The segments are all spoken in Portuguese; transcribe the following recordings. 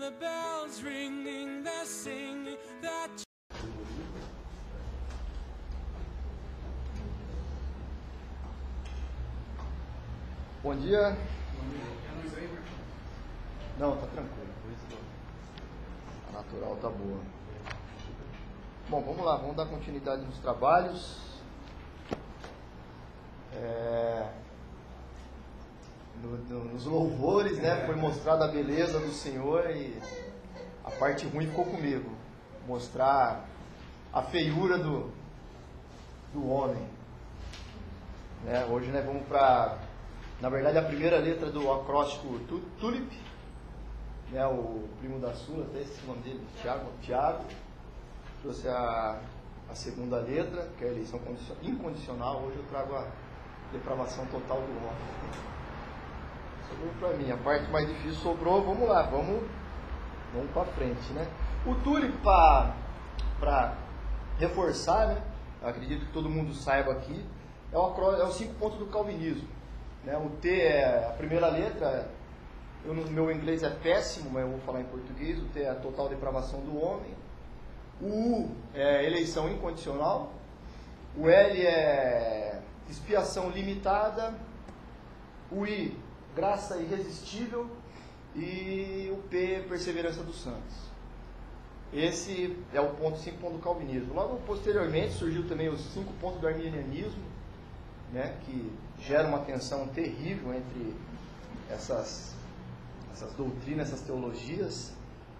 the bells ringing, they're singing that. Bom dia. Não, tá tranquilo. A natural tá boa. Bom, vamos lá, vamos dar continuidade nos trabalhos. Nos louvores, né, foi mostrada a beleza do Senhor e a parte ruim ficou comigo. Mostrar a feiura do homem. Hoje nós vamos para, na verdade, a primeira letra do acróstico TULIP, né, o primo da Sula, até esse nome dele, Tiago, trouxe a segunda letra, que é a eleição incondicional. Hoje eu trago a depravação total do homem. Sobrou para mim, a parte mais difícil sobrou. Vamos lá, vamos para frente, né? O TULIP, para reforçar, né, acredito que todo mundo saiba aqui, é os 5 pontos do calvinismo, né? O T é a primeira letra. Meu inglês é péssimo, mas eu vou falar em português. O T é a total depravação do homem. O U é eleição incondicional. O L é expiação limitada. O I, graça irresistível. E o P, perseverança dos santos. Esse é o ponto 5 pontos do calvinismo. Logo posteriormente surgiu também os 5 pontos do arminianismo, né, que gera uma tensão terrível entre essas doutrinas, essas teologias.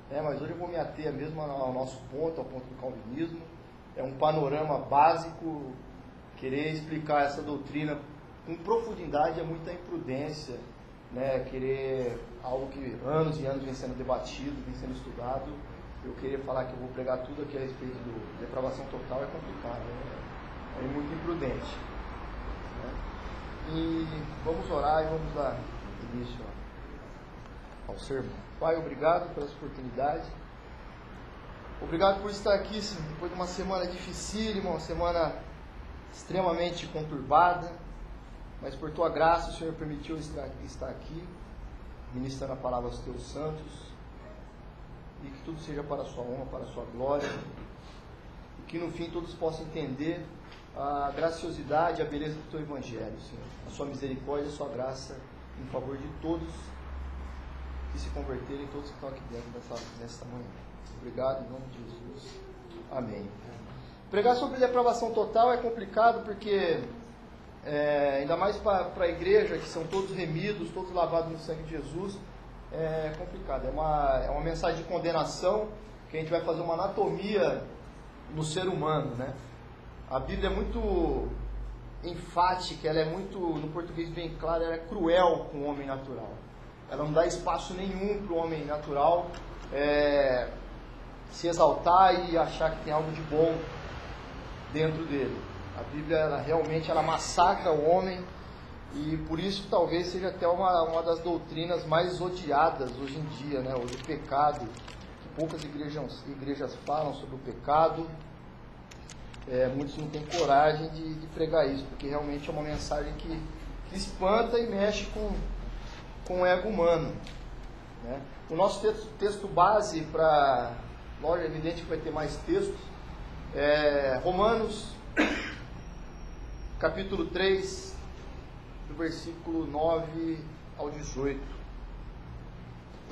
Mas hoje eu vou me ater mesmo ao nosso ponto, ao ponto do calvinismo. É um panorama básico. Querer explicar essa doutrina com profundidade é muita imprudência, né? Querer algo que anos e anos vem sendo debatido, vem sendo estudado. Eu querer falar que eu vou pregar tudo aqui a respeito de depravação total é complicado, é muito imprudente, né? E vamos orar e vamos dar início ao sermão. Pai, obrigado pela oportunidade. Obrigado por estar aqui depois de uma semana dificílima, uma semana extremamente conturbada, mas por Tua graça o Senhor permitiu estar aqui, ministrando a palavra aos Teus santos, e que tudo seja para a Sua honra, para a Sua glória, e que no fim todos possam entender a graciosidade e a beleza do Teu Evangelho, Senhor, a Sua misericórdia e a Sua graça em favor de todos que se converterem, todos que estão aqui dentro nessa manhã. Obrigado, em nome de Jesus. Amém. Pregar sobre depravação total é complicado porque, ainda mais para a igreja, que são todos remidos, todos lavados no sangue de Jesus, é complicado. É uma mensagem de condenação, que a gente vai fazer uma anatomia no ser humano, né? A Bíblia é muito enfática, ela é muito, no português bem claro, ela é cruel com o homem natural. Ela não dá espaço nenhum para o homem natural se exaltar e achar que tem algo de bom dentro dele. A Bíblia ela massacra o homem, e por isso talvez seja até uma das doutrinas mais odiadas hoje em dia, né? O pecado, que poucas igrejas falam sobre o pecado. Muitos não têm coragem de pregar isso, porque realmente é uma mensagem que espanta e mexe com o ego humano, né? O nosso texto base, lógico, é evidente que vai ter mais textos, Romanos, capítulo 3, do versículo 9 ao 18.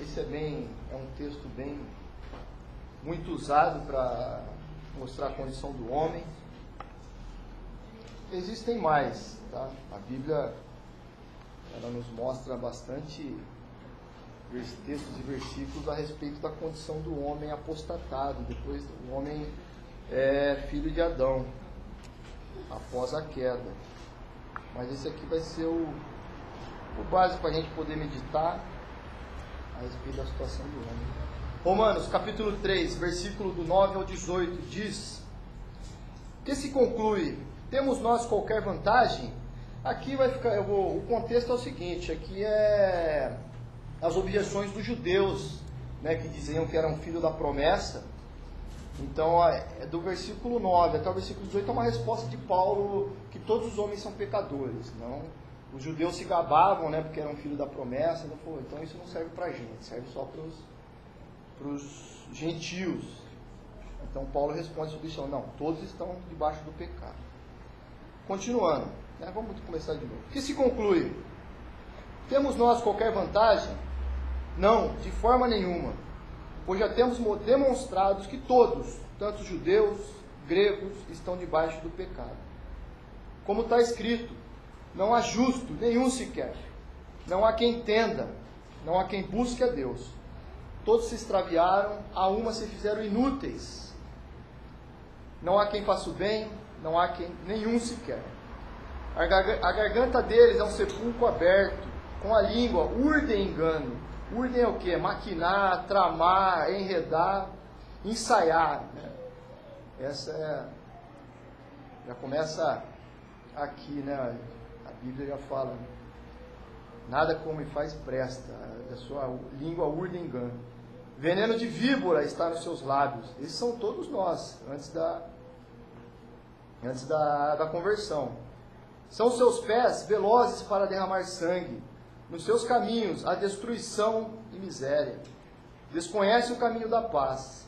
Esse é um texto muito usado para mostrar a condição do homem. Existem mais, tá? A Bíblia, ela nos mostra bastante textos e versículos a respeito da condição do homem apostatado. Depois o homem é filho de Adão, após a queda. Mas esse aqui vai ser o básico para a gente poder meditar a respeito da situação do homem. Romanos capítulo 3, versículo do 9 ao 18 diz: que se conclui, temos nós qualquer vantagem? Aqui vai ficar, o contexto é o seguinte, aqui é as objeções dos judeus, né, que diziam que eram filho da promessa. Então, do versículo 9 até o versículo 18 é uma resposta de Paulo que todos os homens são pecadores. Não? Os judeus se gabavam, né, porque eram filho da promessa. Então isso não serve para a gente, serve só para os gentios. Então Paulo responde sobre isso, não, todos estão debaixo do pecado. Continuando, né? Vamos começar de novo. O que se conclui? Temos nós qualquer vantagem? Não, de forma nenhuma, pois já temos demonstrado que todos, tanto judeus, gregos, estão debaixo do pecado. Como está escrito, não há justo, nenhum sequer. Não há quem entenda, não há quem busque a Deus. Todos se extraviaram, a uma se fizeram inúteis. Não há quem faça o bem, não há quem, nenhum sequer. A garganta deles é um sepulcro aberto, com a língua urdem engano. Urdem é o quê? Maquinar, tramar, enredar, ensaiar. Né? Essa é... Já começa aqui, né? A Bíblia já fala, nada como me faz presta, a sua língua urde engano. Veneno de víbora está nos seus lábios. Esses são todos nós, antes da conversão. São seus pés velozes para derramar sangue. Nos seus caminhos há destruição e miséria. Desconhece o caminho da paz.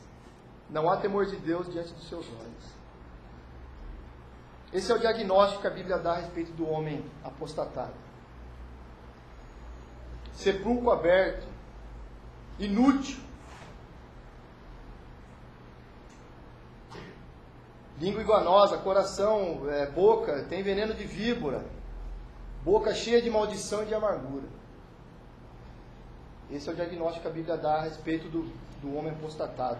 Não há temor de Deus diante dos seus olhos. Esse é o diagnóstico que a Bíblia dá a respeito do homem apostatado. Sepulcro aberto, inútil, língua enganosa, coração, boca, tem veneno de víbora, boca cheia de maldição e de amargura. Esse é o diagnóstico que a Bíblia dá a respeito do homem apostatado.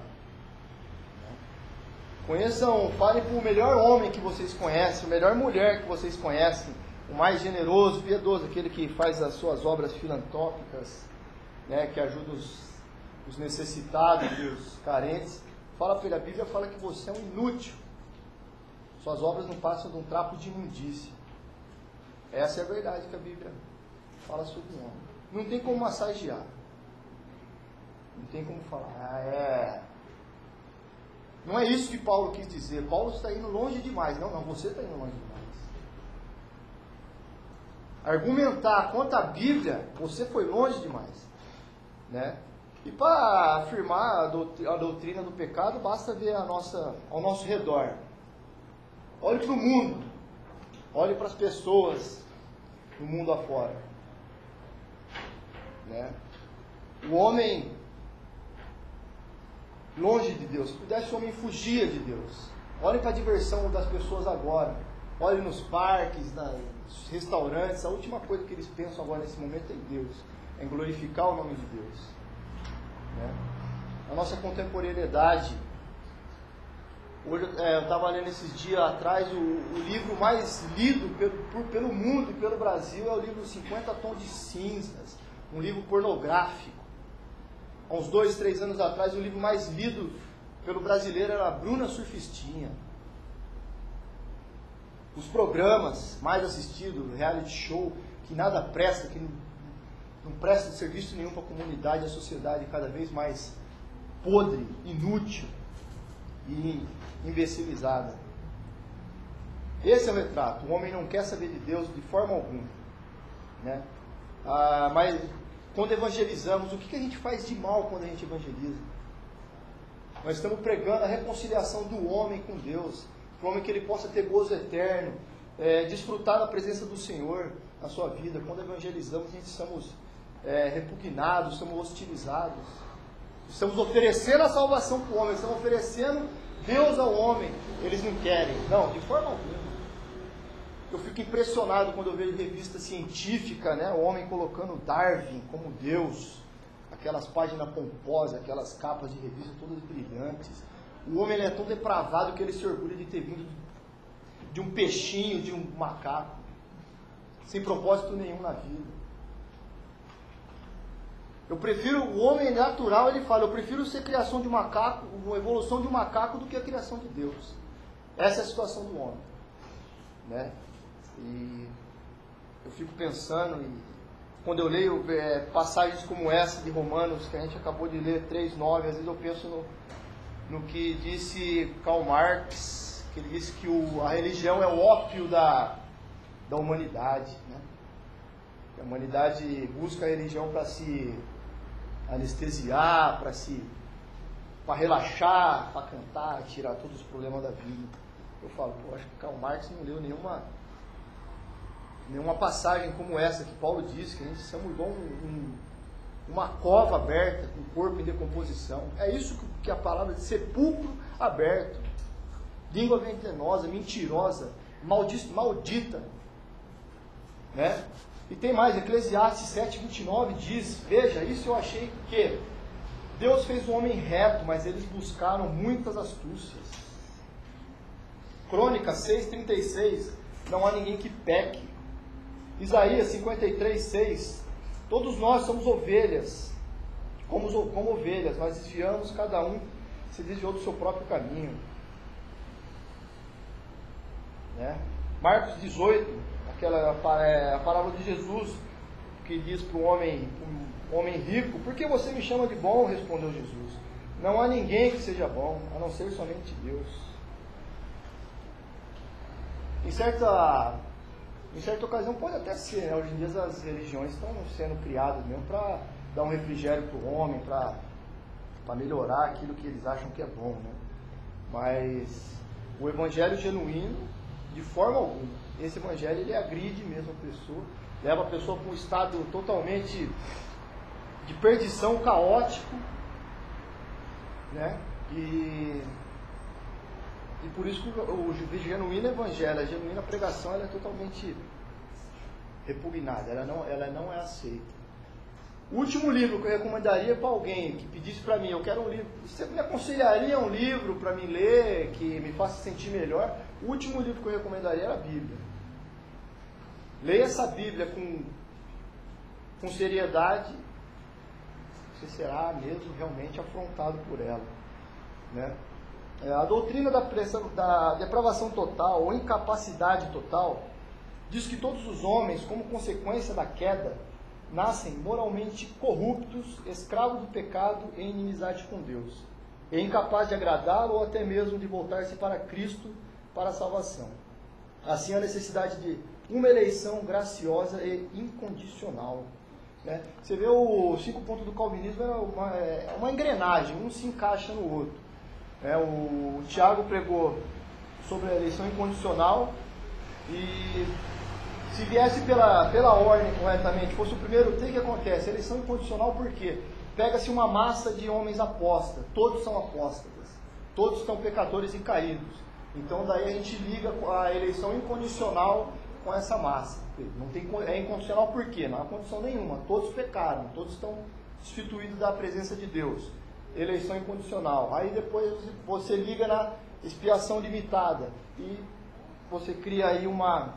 Conheçam, falem para o melhor homem que vocês conhecem, a melhor mulher que vocês conhecem, o mais generoso, piedoso, aquele que faz as suas obras filantrópicas, né, que ajuda os necessitados e os carentes. Fala para ele, a Bíblia fala que você é um inútil. Suas obras não passam de um trapo de imundícia. Essa é a verdade que a Bíblia fala sobre o homem. Não tem como massagear. Não tem como falar, Não é isso que Paulo quis dizer. Paulo está indo longe demais. Não, você está indo longe demais. Argumentar contra a Bíblia, você foi longe demais. Né? E para afirmar a doutrina do pecado, basta ver ao nosso redor. Olhe para o mundo. Olhe para as pessoas no mundo afora. Né? O homem longe de Deus. Se pudesse, o homem fugia de Deus. Olhe para a diversão das pessoas agora. Olhe nos parques, nos restaurantes. A última coisa que eles pensam agora nesse momento é em Deus. É em glorificar o nome de Deus. Né? A nossa contemporaneidade. Hoje, eu estava lendo esses dias atrás, o livro mais lido pelo mundo e pelo Brasil é o livro 50 Tons de Cinzas. Um livro pornográfico. Há uns 2, 3 anos atrás, o livro mais lido pelo brasileiro era Bruna Surfistinha. Os programas mais assistidos, reality show, que nada presta, que não presta serviço nenhum para a comunidade, a sociedade cada vez mais podre, inútil e imbecilizada. Esse é o retrato. O homem não quer saber de Deus de forma alguma. Né? Mas quando evangelizamos, o que a gente faz de mal quando a gente evangeliza? Nós estamos pregando a reconciliação do homem com Deus, para o homem que ele possa ter gozo eterno, desfrutar da presença do Senhor na sua vida. Quando evangelizamos, a gente somos repugnados, somos hostilizados. Estamos oferecendo a salvação para o homem, estamos oferecendo Deus ao homem. Eles não querem. Não, de forma alguma. Eu fico impressionado quando eu vejo revista científica, né? O homem colocando Darwin como Deus, aquelas páginas pomposas, aquelas capas de revista todas brilhantes. O homem é tão depravado que ele se orgulha de ter vindo de um peixinho, de um macaco, sem propósito nenhum na vida. Eu prefiro, o homem natural, ele fala, eu prefiro ser criação de macaco, uma evolução de um macaco do que a criação de Deus. Essa é a situação do homem. Né? E eu fico pensando, e quando eu leio passagens como essa de Romanos, que a gente acabou de ler, 3:9, às vezes eu penso no que disse Karl Marx, que ele disse que a religião é o ópio da humanidade. Né? A humanidade busca a religião para se anestesiar, para se para relaxar, para cantar, tirar todos os problemas da vida. Eu falo, acho que Karl Marx não leu nenhuma passagem como essa que Paulo diz, que a gente somos igual uma cova aberta, com o corpo em decomposição. É isso que a palavra de sepulcro aberto, língua venenosa, mentirosa, maldita, né? E tem mais, Eclesiastes 7:29 diz, veja, isso eu achei que Deus fez o homem reto, mas eles buscaram muitas astúcias. Crônicas 6:36, não há ninguém que peque. Isaías 53:6, todos nós somos ovelhas, como ovelhas, nós desviamos, cada um se desviou do seu próprio caminho. Né? Marcos 18, a parábola de Jesus, que diz para o homem rico, por que você me chama de bom? Respondeu Jesus. Não há ninguém que seja bom, a não ser somente Deus. Em certa ocasião pode até ser, né? Hoje em dia as religiões estão sendo criadas mesmo para dar um refrigério para o homem, para melhorar aquilo que eles acham que é bom, né? Mas o evangelho genuíno, de forma alguma, esse evangelho ele agride mesmo a pessoa, leva a pessoa para um estado totalmente de perdição, caótico, né? E por isso que o genuíno evangelho, a genuína pregação, ela é totalmente repugnada, ela não é aceita. O último livro que eu recomendaria para alguém que pedisse para mim, eu quero um livro, você me aconselharia um livro para mim ler, que me faça sentir melhor? O último livro que eu recomendaria era a Bíblia. Leia essa Bíblia com seriedade, você será mesmo realmente afrontado por ela, né? A doutrina da depravação total ou incapacidade total diz que todos os homens, como consequência da queda, nascem moralmente corruptos, escravos do pecado e em inimizade com Deus, e incapazes de agradá-lo ou até mesmo de voltar-se para Cristo para a salvação. Assim, a necessidade de uma eleição graciosa e incondicional. Né? Você vê os 5 pontos do calvinismo, é uma engrenagem, um se encaixa no outro. O Tiago pregou sobre a eleição incondicional e se viesse pela ordem corretamente, fosse o primeiro, o que acontece? A eleição incondicional por quê? Pega-se uma massa de homens apóstatas, todos são apóstatas, todos estão pecadores e caídos. Então daí a gente liga a eleição incondicional com essa massa. É incondicional por quê? Não há condição nenhuma, todos pecaram, todos estão destituídos da presença de Deus. Eleição incondicional. Aí depois você liga na expiação limitada e você cria aí uma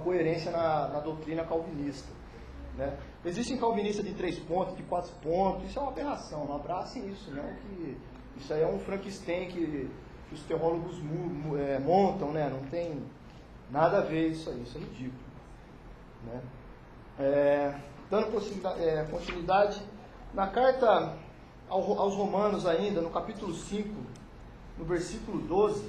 coerência na doutrina calvinista. Né? Existem calvinistas de 3 pontos, de 4 pontos, isso é uma aberração, não abracem isso, não, que isso aí é um Frankenstein que os teólogos montam, né? Não tem nada a ver isso aí, isso é ridículo. Né? Dando continuidade, na carta aos Romanos ainda, no capítulo 5, no versículo 12,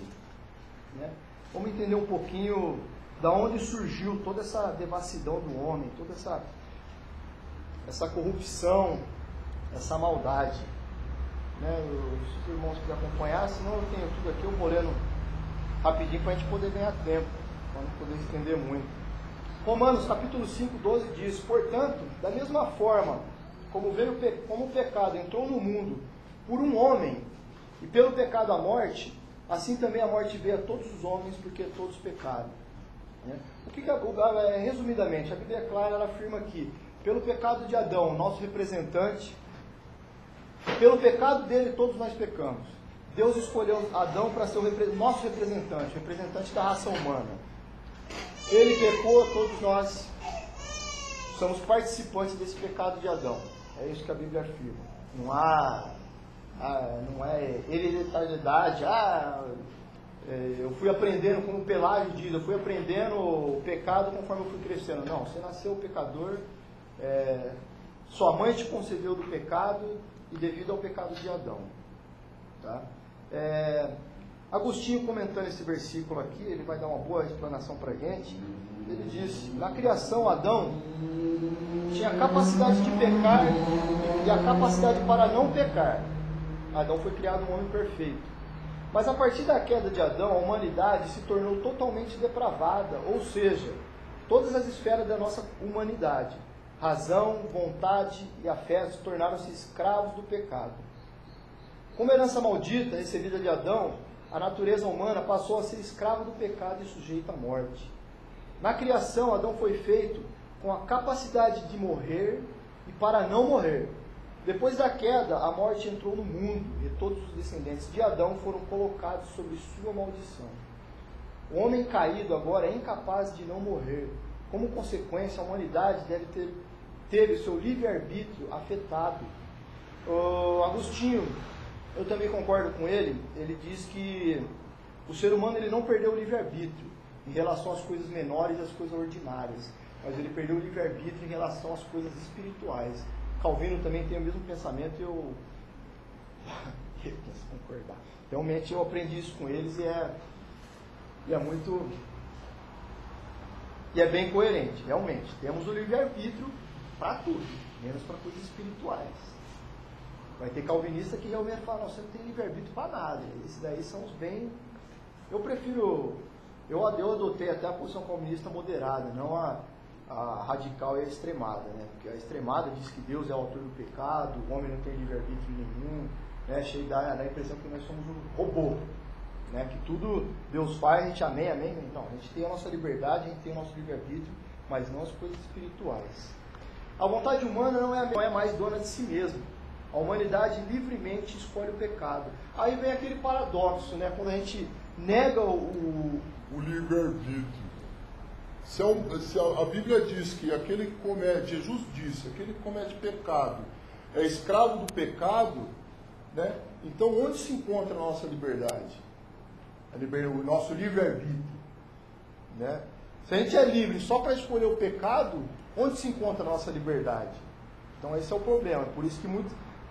né? Vamos entender um pouquinho da onde surgiu toda essa devassidão do homem, toda essa corrupção, essa maldade. Né? Se os irmãos quiserem acompanhar, senão eu tenho tudo aqui, eu vou lendo rapidinho para a gente poder ganhar tempo, para não poder estender muito. Romanos capítulo 5, 12 diz: portanto, da mesma forma como o pecado entrou no mundo por um homem, e pelo pecado a morte, assim também a morte veio a todos os homens, porque todos pecaram. Né? Resumidamente, a Bíblia é clara, ela afirma que pelo pecado de Adão, nosso representante, pelo pecado dele todos nós pecamos. Deus escolheu Adão para ser nosso representante da raça humana. Ele pecou, todos nós somos participantes desse pecado de Adão. É isso que a Bíblia afirma. Não é hereditariedade. Eu fui aprendendo, como Pelágio diz, eu fui aprendendo o pecado conforme eu fui crescendo. Não, você nasceu pecador, sua mãe te concebeu do pecado e devido ao pecado de Adão. Tá? Agostinho, comentando esse versículo aqui, ele vai dar uma boa explanação para a gente. Ele diz: na criação, Adão tinha a capacidade de pecar e a capacidade para não pecar. Adão foi criado um homem perfeito. Mas a partir da queda de Adão, a humanidade se tornou totalmente depravada, ou seja, todas as esferas da nossa humanidade, razão, vontade e afetos, tornaram-se escravos do pecado. Como herança maldita recebida de Adão, a natureza humana passou a ser escrava do pecado e sujeita à morte. Na criação, Adão foi feito com a capacidade de morrer e para não morrer. Depois da queda, a morte entrou no mundo e todos os descendentes de Adão foram colocados sob sua maldição. O homem caído agora é incapaz de não morrer. Como consequência, a humanidade teve o seu livre-arbítrio afetado. Agostinho, eu também concordo com ele, ele diz que o ser humano ele não perdeu o livre-arbítrio em relação às coisas menores e às coisas ordinárias, mas ele perdeu o livre-arbítrio em relação às coisas espirituais. Calvino também tem o mesmo pensamento e eu penso concordar. Realmente eu aprendi isso com eles e é muito... E é bem coerente, realmente. Temos o livre-arbítrio para tudo, menos para coisas espirituais. Vai ter calvinista que realmente fala, não, você não tem livre-arbítrio para nada. Esses daí são os bem... Eu prefiro... Eu adotei até a posição calvinista moderada, não a radical e a extremada, né? Porque a extremada diz que Deus é o autor do pecado, o homem não tem livre-arbítrio nenhum, né? Dá a impressão que nós somos um robô, né? Que tudo Deus faz, a gente amém. Não, a gente tem a nossa liberdade, a gente tem o nosso livre-arbítrio, mas não as coisas espirituais. A vontade humana não é mais dona de si mesma. A humanidade livremente escolhe o pecado. Aí vem aquele paradoxo, né? Quando a gente nega o livre-arbítrio. Se a Bíblia diz que aquele que comete, Jesus disse, aquele que comete pecado é escravo do pecado, né? Então onde se encontra a nossa liberdade? O nosso livre-arbítrio, né? Se a gente é livre só para escolher o pecado, onde se encontra a nossa liberdade? Então esse é o problema. Por isso que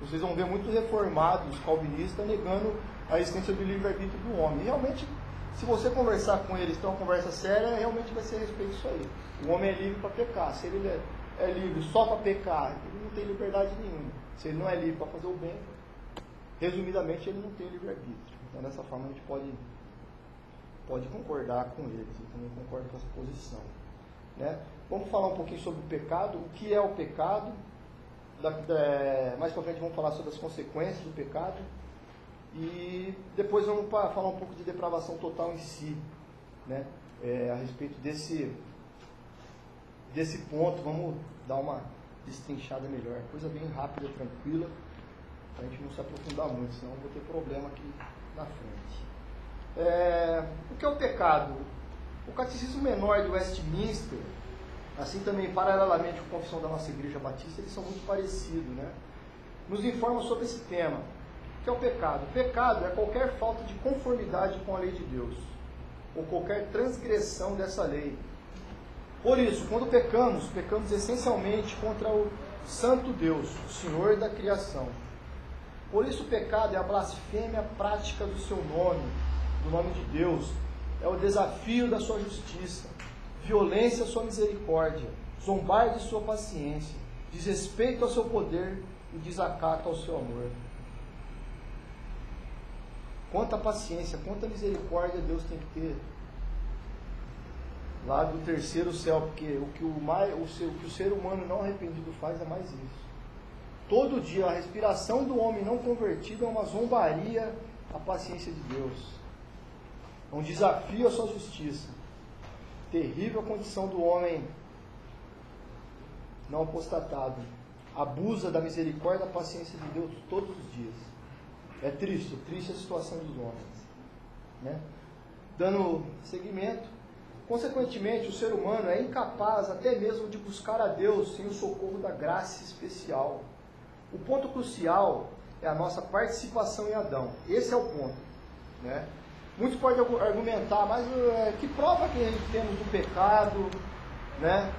vocês vão ver muitos reformados, calvinistas, negando a existência do livre-arbítrio do homem. E realmente, se você conversar com eles, ter uma conversa séria, realmente vai ser a respeito disso aí. O homem é livre para pecar. Se ele é livre só para pecar, ele não tem liberdade nenhuma. Se ele não é livre para fazer o bem, resumidamente, ele não tem livre-arbítrio. Então, dessa forma, a gente pode concordar com eles. Eu também concordo com essa posição, né? Vamos falar um pouquinho sobre o pecado. O que é o pecado? Mais para frente vamos falar sobre as consequências do pecado. E depois vamos falar um pouco de depravação total em si, né? A respeito desse ponto, vamos dar uma destrinchada melhor. Coisa bem rápida, tranquila, para a gente não se aprofundar muito, senão eu vou ter problema aqui na frente. O que é o pecado? O Catecismo Menor de Westminster, assim também paralelamente com a confissão da nossa Igreja Batista, eles são muito parecidos, né? Nos informa sobre esse tema. O que é o pecado? O pecado é qualquer falta de conformidade com a lei de Deus, ou qualquer transgressão dessa lei. Por isso, quando pecamos essencialmente contra o Santo Deus, o Senhor da criação. Por isso o pecado é a blasfêmia prática do seu nome, do nome de Deus, é o desafio da sua justiça, violência à sua misericórdia, zombar de sua paciência, desrespeito ao seu poder e desacato ao seu amor. Quanta paciência, quanta misericórdia Deus tem que ter lá do terceiro céu, porque o que o ser humano não arrependido faz é mais isso. Todo dia a respiração do homem não convertido é uma zombaria à paciência de Deus. É um desafio à sua justiça. Terrível a condição do homem não apostatado. Abusa da misericórdia e da paciência de Deus todos os dias. É triste a situação dos homens, né? Dando seguimento, consequentemente, o ser humano é incapaz até mesmo de buscar a Deus sem o socorro da graça especial. O ponto crucial é a nossa participação em Adão. Esse é o ponto, né? Muitos podem argumentar, mas que prova que a gente temos do pecado, né?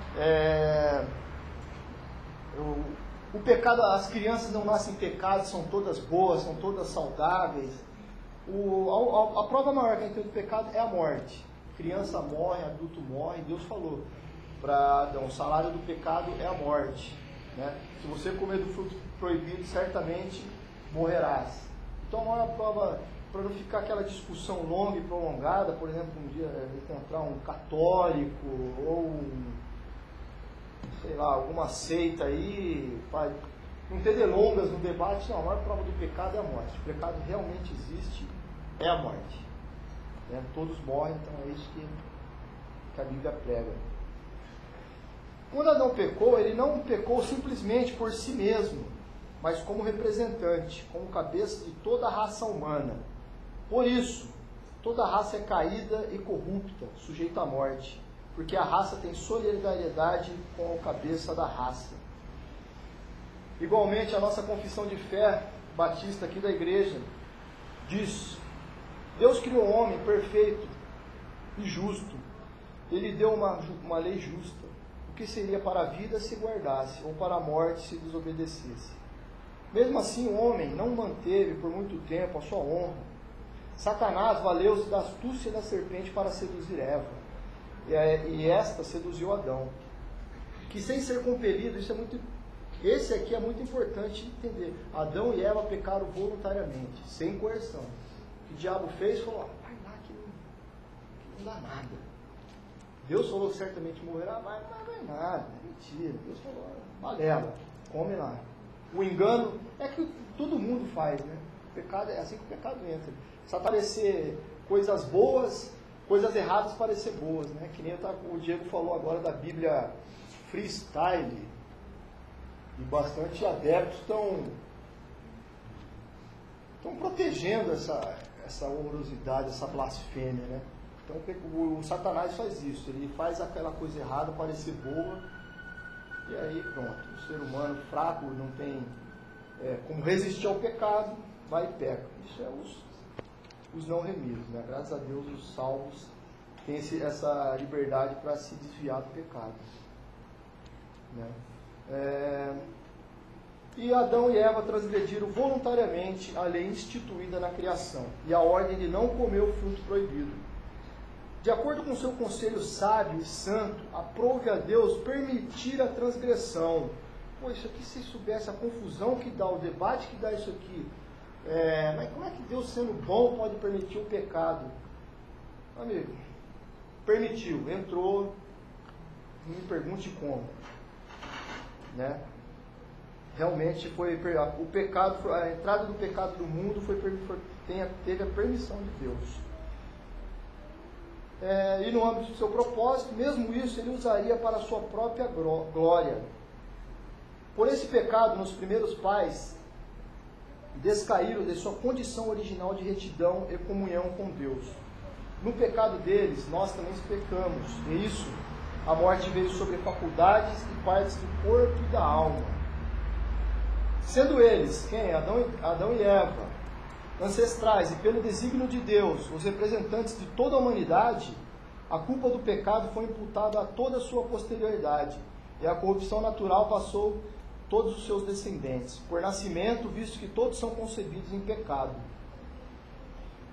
O pecado, as crianças não nascem pecadas, são todas boas, são todas saudáveis. A prova maior que a gente tem do pecado é a morte. Criança morre, adulto morre. Deus falou para Adão, o salário do pecado é a morte, né? Se você comer do fruto proibido, certamente morrerás. Então, a maior prova, para não ficar aquela discussão longa e prolongada, por exemplo, um dia encontrar um católico ou, sei lá, alguma seita aí, para não ter delongas no debate, não, a maior prova do pecado é a morte. O pecado realmente existe, é a morte. Todos morrem, então é isso que a Bíblia prega. Quando Adão pecou, ele não pecou simplesmente por si mesmo, mas como representante, como cabeça de toda a raça humana. Por isso, toda a raça é caída e corrupta, sujeita à morte, porque a raça tem solidariedade com o cabeça da raça. Igualmente, a nossa confissão de fé batista aqui da igreja diz: Deus criou o homem perfeito e justo. Ele deu uma lei justa. O que seria para a vida se guardasse, ou para a morte se desobedecesse. Mesmo assim, o homem não manteve por muito tempo a sua honra. Satanás valeu-se da astúcia da serpente para seduzir Eva. E esta seduziu Adão. Que sem ser compelido, esse aqui é muito importante entender. Adão e Eva pecaram voluntariamente, sem coerção. O que o diabo fez? Falou, vai lá que não dá nada. Deus falou que certamente morrerá, mas não vai nada, é mentira. Deus falou, balela, come lá. O engano é que todo mundo faz, né? O pecado é assim que o pecado entra. Se aparecer coisas boas, coisas erradas parecer boas, né? Que nem o Diego falou agora da Bíblia freestyle. E bastante adeptos estão protegendo essa horrorosidade, essa blasfêmia, né? Então o Satanás faz isso, ele faz aquela coisa errada parecer boa, e aí pronto, o ser humano fraco não tem como resistir ao pecado, vai e peca. Isso é os não remidos, né? Graças a Deus os salvos têm essa liberdade para se desviar do pecado, né? E Adão e Eva transgrediram voluntariamente a lei instituída na criação e a ordem de não comer o fruto proibido. De acordo com seu conselho sábio e santo, aprove a Deus permitir a transgressão. Pô, isso aqui, se soubesse a confusão que dá, o debate que dá isso aqui, mas como é que Deus, sendo bom, pode permitir o pecado? Amigo, permitiu, entrou, não me pergunte como, né? Realmente o pecado, a entrada do pecado do mundo teve a permissão de Deus. E no âmbito do seu propósito, mesmo isso ele usaria para a sua própria glória. Por esse pecado, nos primeiros pais descaíram de sua condição original de retidão e comunhão com Deus. No pecado deles, nós também pecamos, e isso, a morte veio sobre faculdades e partes do corpo e da alma. Sendo eles, quem? Adão e Eva, ancestrais e pelo desígnio de Deus, os representantes de toda a humanidade, a culpa do pecado foi imputada a toda a sua posterioridade, e a corrupção natural passou todos os seus descendentes, por nascimento, visto que todos são concebidos em pecado.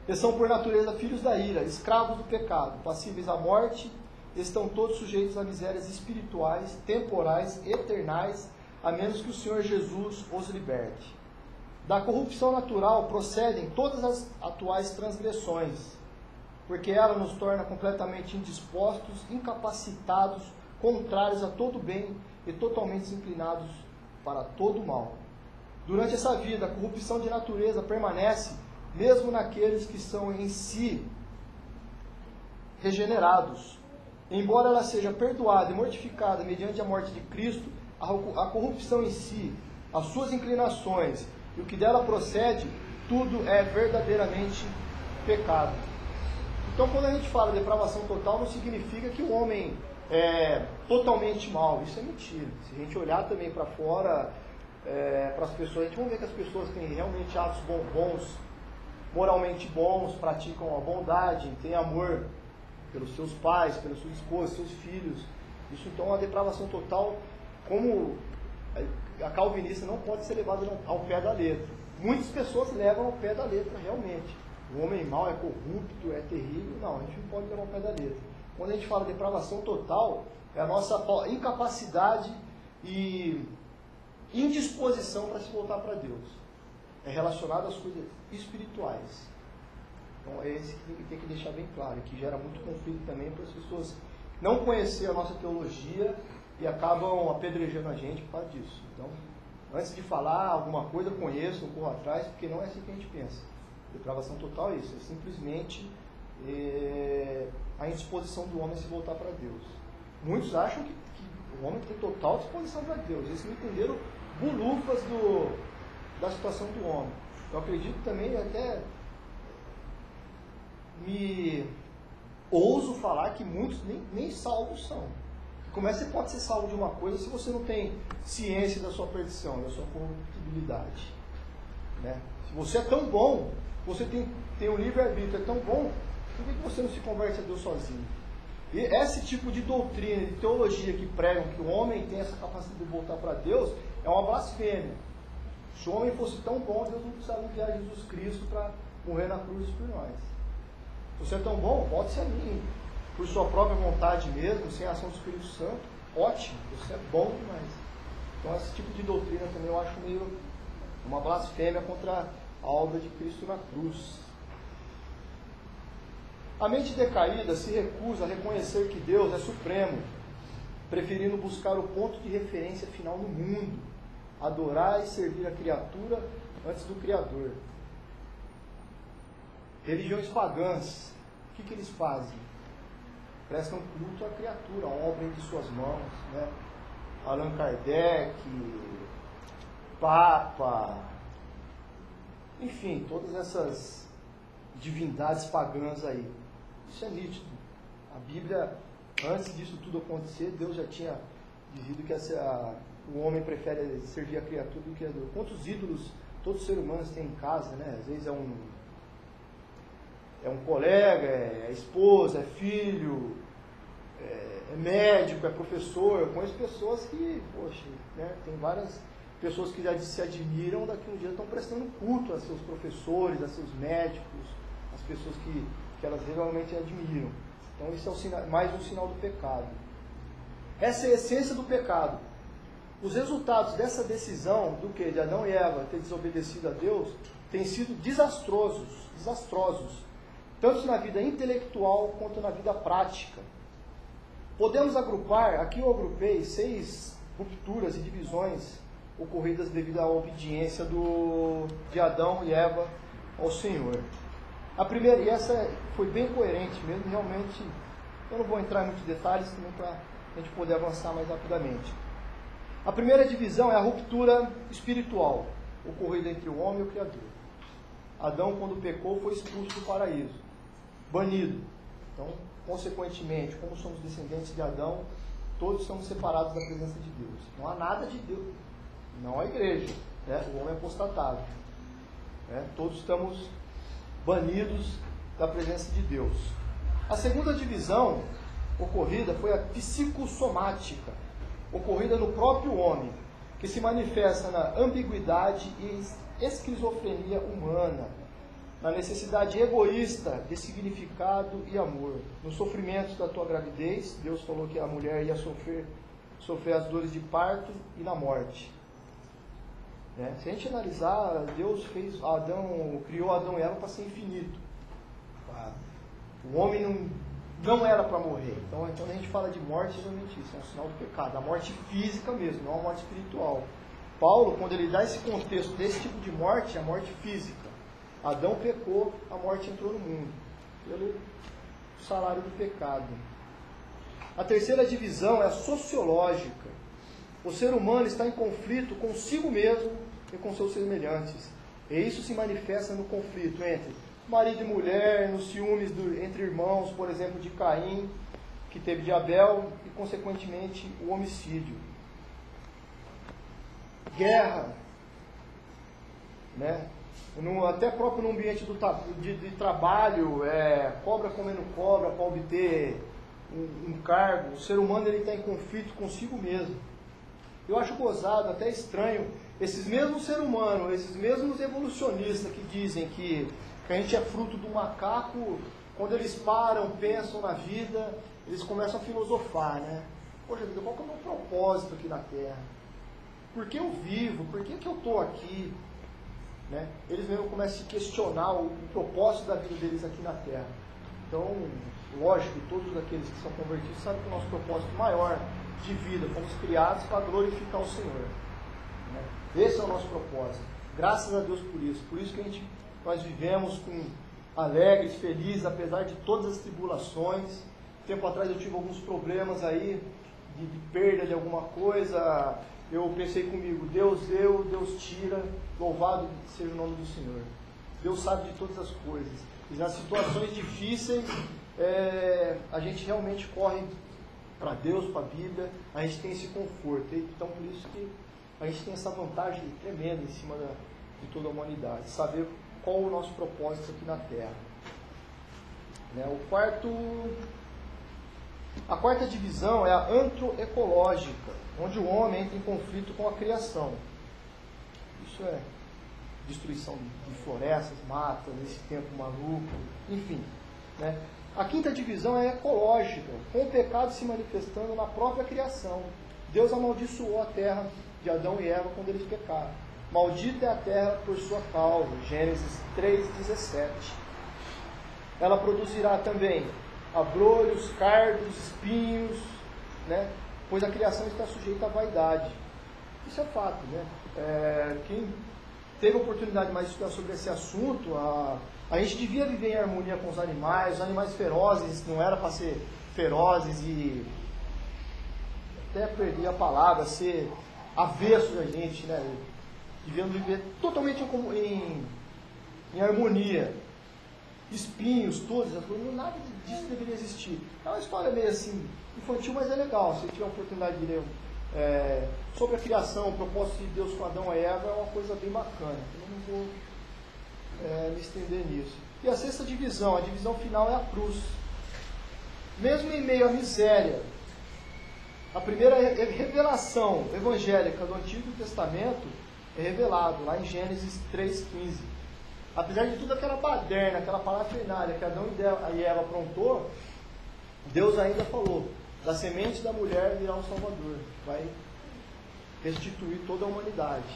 Eles são por natureza filhos da ira, escravos do pecado, passíveis à morte, estão todos sujeitos a misérias espirituais, temporais, eternais, a menos que o Senhor Jesus os liberte. Da corrupção natural procedem todas as atuais transgressões, porque ela nos torna completamente indispostos, incapacitados, contrários a todo bem e totalmente inclinados para todo mal. Durante essa vida, a corrupção de natureza permanece, mesmo naqueles que são em si regenerados. Embora ela seja perdoada e mortificada mediante a morte de Cristo, a corrupção em si, as suas inclinações e o que dela procede, tudo é verdadeiramente pecado. Então, quando a gente fala de depravação total, não significa que o homem é totalmente mau. Isso é mentira. Se a gente olhar também para fora, para as pessoas, a gente vai ver que as pessoas têm realmente atos bons, moralmente bons, praticam a bondade, têm amor pelos seus pais, pelas suas esposas, seus filhos. Isso, então, é uma depravação total, como a calvinista não pode ser levada ao pé da letra. Muitas pessoas levam ao pé da letra, realmente. O homem mau é corrupto, é terrível. Não, a gente não pode levar ao pé da letra. Quando a gente fala de depravação total, é a nossa incapacidade e indisposição para se voltar para Deus. é relacionado às coisas espirituais. Então é esse que tem que deixar bem claro, que gera muito conflito também para as pessoas não conhecer a nossa teologia e acabam apedrejando a gente por causa disso. Então, antes de falar alguma coisa, conheçam, corram atrás, porque não é assim que a gente pensa. Depravação total é isso, é simplesmente a indisposição do homem a se voltar para Deus. Muitos acham que o homem tem total disposição para Deus. Eles não entenderam bulufas da situação do homem. Eu acredito também, até me ouso falar que muitos nem salvos são. Como é que você pode ser salvo de uma coisa se você não tem ciência da sua perdição, da sua corruptibilidade? Né? Se você é tão bom, você tem um livre-arbítrio, é tão bom, por que você não se converte a Deus sozinho? E esse tipo de doutrina, de teologia que pregam que o homem tem essa capacidade de voltar para Deus, é uma blasfêmia. Se o homem fosse tão bom, Deus não precisava enviar Jesus Cristo para morrer na cruz por nós. Se você é tão bom, volte-se a mim. Por sua própria vontade mesmo, sem a ação do Espírito Santo, ótimo, você é bom demais. Então esse tipo de doutrina também eu acho meio uma blasfêmia contra a obra de Cristo na cruz. A mente decaída se recusa a reconhecer que Deus é supremo, preferindo buscar o ponto de referência final no mundo, adorar e servir a criatura antes do Criador. Religiões pagãs, o que eles fazem? Prestam culto à criatura, à obra de suas mãos, né? Allan Kardec, Papa, enfim, todas essas divindades pagãs aí. Isso é nítido. A Bíblia, antes disso tudo acontecer, Deus já tinha dizido que o homem prefere servir a criatura do que a Deus. Quantos ídolos todo ser humano tem em casa, né? Às vezes é um colega, é esposa, é filho, é médico, é professor. Eu conheço pessoas que, poxa, né, tem várias pessoas que já se admiram, daqui um dia estão prestando culto a seus professores, a seus médicos, as pessoas que elas realmente admiram. Então isso é mais um sinal do pecado. Essa é a essência do pecado. Os resultados dessa decisão de Adão e Eva ter desobedecido a Deus têm sido desastrosos, tanto na vida intelectual quanto na vida prática. Podemos agrupar, aqui eu agrupei 6 rupturas e divisões ocorridas devido à obediência de Adão e Eva ao Senhor. A primeira, e essa foi bem coerente mesmo, realmente, eu não vou entrar em muitos detalhes também para a gente poder avançar mais rapidamente. A primeira divisão é a ruptura espiritual, ocorrida entre o homem e o Criador. Adão, quando pecou, foi expulso do paraíso, banido. Então, consequentemente, como somos descendentes de Adão, todos estamos separados da presença de Deus. Não há nada de Deus, não há igreja, né? O homem é apostatado. Né? Todos estamos banidos da presença de Deus. A segunda divisão ocorrida foi a psicossomática, ocorrida no próprio homem, que se manifesta na ambiguidade e esquizofrenia humana, na necessidade egoísta de significado e amor. Nos sofrimentos da tua gravidez, Deus falou que a mulher ia sofrer as dores de parto e na morte. Né? Se a gente analisar, Deus criou Adão e Eva para ser infinito. O homem não era para morrer. Então, quando a gente fala de morte, geralmente isso é um sinal do pecado. A morte física mesmo, não a morte espiritual. Paulo, quando ele dá esse contexto desse tipo de morte, é a morte física. Adão pecou, a morte entrou no mundo, pelo salário do pecado. A terceira divisão é a sociológica. O ser humano está em conflito consigo mesmo e com seus semelhantes. E isso se manifesta no conflito entre marido e mulher, nos ciúmes entre irmãos, por exemplo, de Caim, que teve de Abel, e consequentemente o homicídio. Guerra, né? Até próprio no ambiente de trabalho, cobra comendo cobra para obter um cargo. O ser humano está em conflito consigo mesmo. Eu acho gozado, até estranho, esses mesmos seres humanos, esses mesmos evolucionistas que dizem que a gente é fruto do macaco, quando eles param, pensam na vida, eles começam a filosofar, né? Poxa vida, qual que é o meu propósito aqui na Terra? Por que eu vivo? Por que eu estou aqui? né, eles mesmo começam a se questionar o propósito da vida deles aqui na Terra. Então, lógico, todos aqueles que são convertidos sabem que o nosso propósito maior de vida, fomos criados para glorificar o Senhor. Né? Esse é o nosso propósito. Graças a Deus por isso. Por isso que nós vivemos alegres, felizes, apesar de todas as tribulações. Tempo atrás eu tive alguns problemas aí, de perda de alguma coisa. Eu pensei comigo, Deus deu, Deus tira, louvado seja o nome do Senhor. Deus sabe de todas as coisas. E nas situações difíceis, a gente realmente corre para Deus, para a Bíblia, a gente tem esse conforto. Então, por isso que a gente tem essa vantagem tremenda em cima de toda a humanidade, saber qual o nosso propósito aqui na Terra. Né? A quarta divisão é a antroecológica, onde o homem entra em conflito com a criação. Isso é destruição de florestas, matas, esse tempo maluco, enfim. Né? A quinta divisão é ecológica, com o pecado se manifestando na própria criação. Deus amaldiçoou a terra de Adão e Eva quando eles pecaram. Maldita é a terra por sua causa. Gênesis 3,17. Ela produzirá também abrolhos, cardos, espinhos, né? Pois a criação está sujeita à vaidade. Isso é fato, né? Quem teve a oportunidade de mais estudar sobre esse assunto, a gente devia viver em harmonia com os animais ferozes, não era para ser ferozes e até perder a palavra, ser avesso da gente, né? Devíamos viver totalmente em harmonia. Espinhos, todos, nada disso deveria existir. É uma história meio assim, infantil, mas é legal. Se tiver a oportunidade de ler sobre a criação, o propósito de Deus com Adão e Eva, é uma coisa bem bacana. Eu não vou me estender nisso. E a sexta divisão, a divisão final é a cruz. Mesmo em meio à miséria, a primeira revelação evangélica do Antigo Testamento é revelado lá em Gênesis 3,15. Apesar de tudo aquela baderna, aquela parafernália que Adão e Eva aprontou, Deus ainda falou, da semente da mulher virá um Salvador, vai restituir toda a humanidade.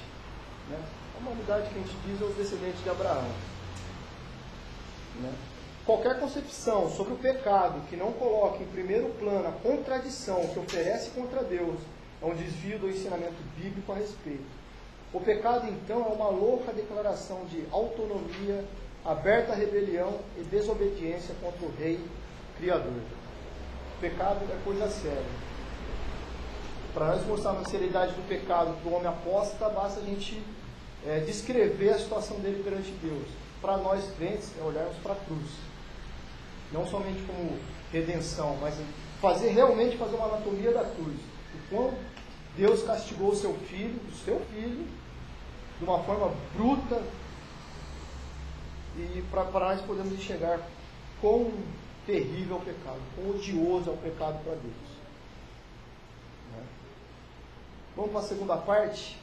Né? A humanidade que a gente diz é os descendentes de Abraão. Né? Qualquer concepção sobre o pecado que não coloque em primeiro plano a contradição que oferece contra Deus é um desvio do ensinamento bíblico a respeito. O pecado, então, é uma louca declaração de autonomia, aberta à rebelião e desobediência contra o Rei Criador. O pecado é coisa séria. Para nós mostrarmos a seriedade do pecado para o homem apóstata, basta a gente descrever a situação dele perante Deus. Para nós crentes, é olharmos para a cruz. Não somente como redenção, mas realmente fazer uma anatomia da cruz. O quão Deus castigou o seu filho, de uma forma bruta, e para nós podemos enxergar quão terrível é o pecado, quão odioso é o pecado para Deus. Né? Vamos para a segunda parte.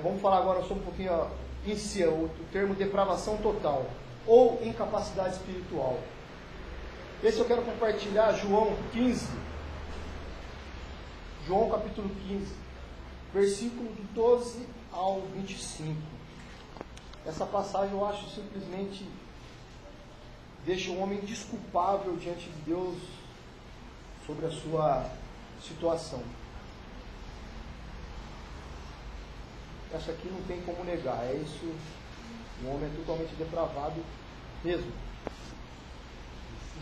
Vamos falar agora sobre um pouquinho em si, o termo depravação total, ou incapacidade espiritual. Esse eu quero compartilhar, João 15. João capítulo 15, versículo de 12 ao 25. Essa passagem eu acho simplesmente deixa o homem desculpável diante de Deus sobre a sua situação. Essa aqui não tem como negar, é isso, o homem é totalmente depravado mesmo.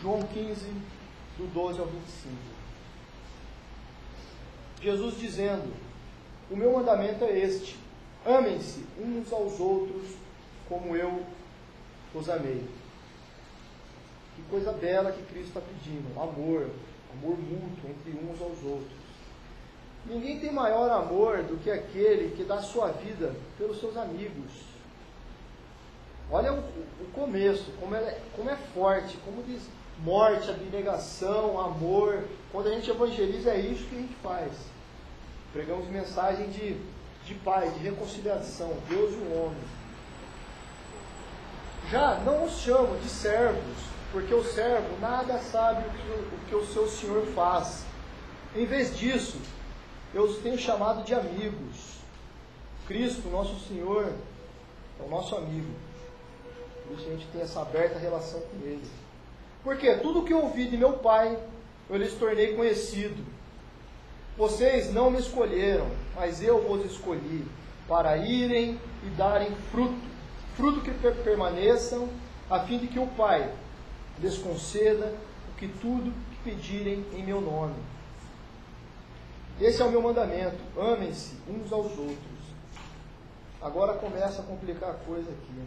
João 15, do 12 ao 25. Jesus dizendo, o meu mandamento é este, amem-se uns aos outros como eu os amei. Que coisa bela que Cristo está pedindo, amor mútuo entre uns aos outros. Ninguém tem maior amor do que aquele que dá sua vida pelos seus amigos. Olha o começo, como é forte, como diz morte, abnegação, amor. Quando a gente evangeliza, é isso que a gente faz. Pregamos mensagem de paz, de reconciliação, Deus e o homem. Já não os chamo de servos, porque o servo nada sabe o que o seu senhor faz. Em vez disso, eu os tenho chamado de amigos. Cristo, nosso Senhor, é o nosso amigo. Por isso a gente tem essa aberta relação com Ele. Porque tudo que eu ouvi de meu Pai, eu lhes tornei conhecido. Vocês não me escolheram, mas eu vos escolhi, para irem e darem fruto, fruto que permaneçam, a fim de que o Pai lhes conceda o que tudo que pedirem em meu nome. Esse é o meu mandamento, amem-se uns aos outros. Agora começa a complicar a coisa aqui.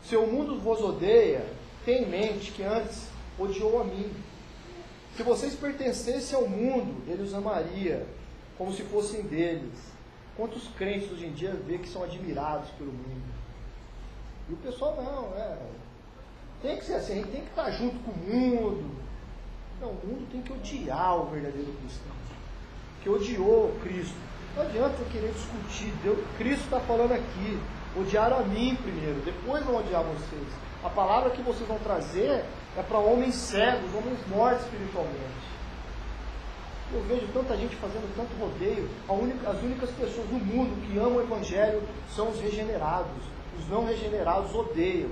Se o mundo vos odeia, tenha em mente que antes odiou a mim. Se vocês pertencessem ao mundo, ele os amaria, como se fossem deles. Quantos crentes hoje em dia vê que são admirados pelo mundo? E o pessoal tem que ser assim, a gente tem que estar junto com o mundo. Não, o mundo tem que odiar o verdadeiro cristão, que odiou Cristo. Não adianta querer discutir, Cristo está falando aqui, odiaram a mim primeiro, depois vão odiar vocês. A palavra que vocês vão trazer é para homens cegos, homens mortos espiritualmente. Eu vejo tanta gente fazendo tanto rodeio. As únicas pessoas do mundo que amam o Evangelho são os regenerados. Os não regenerados odeiam.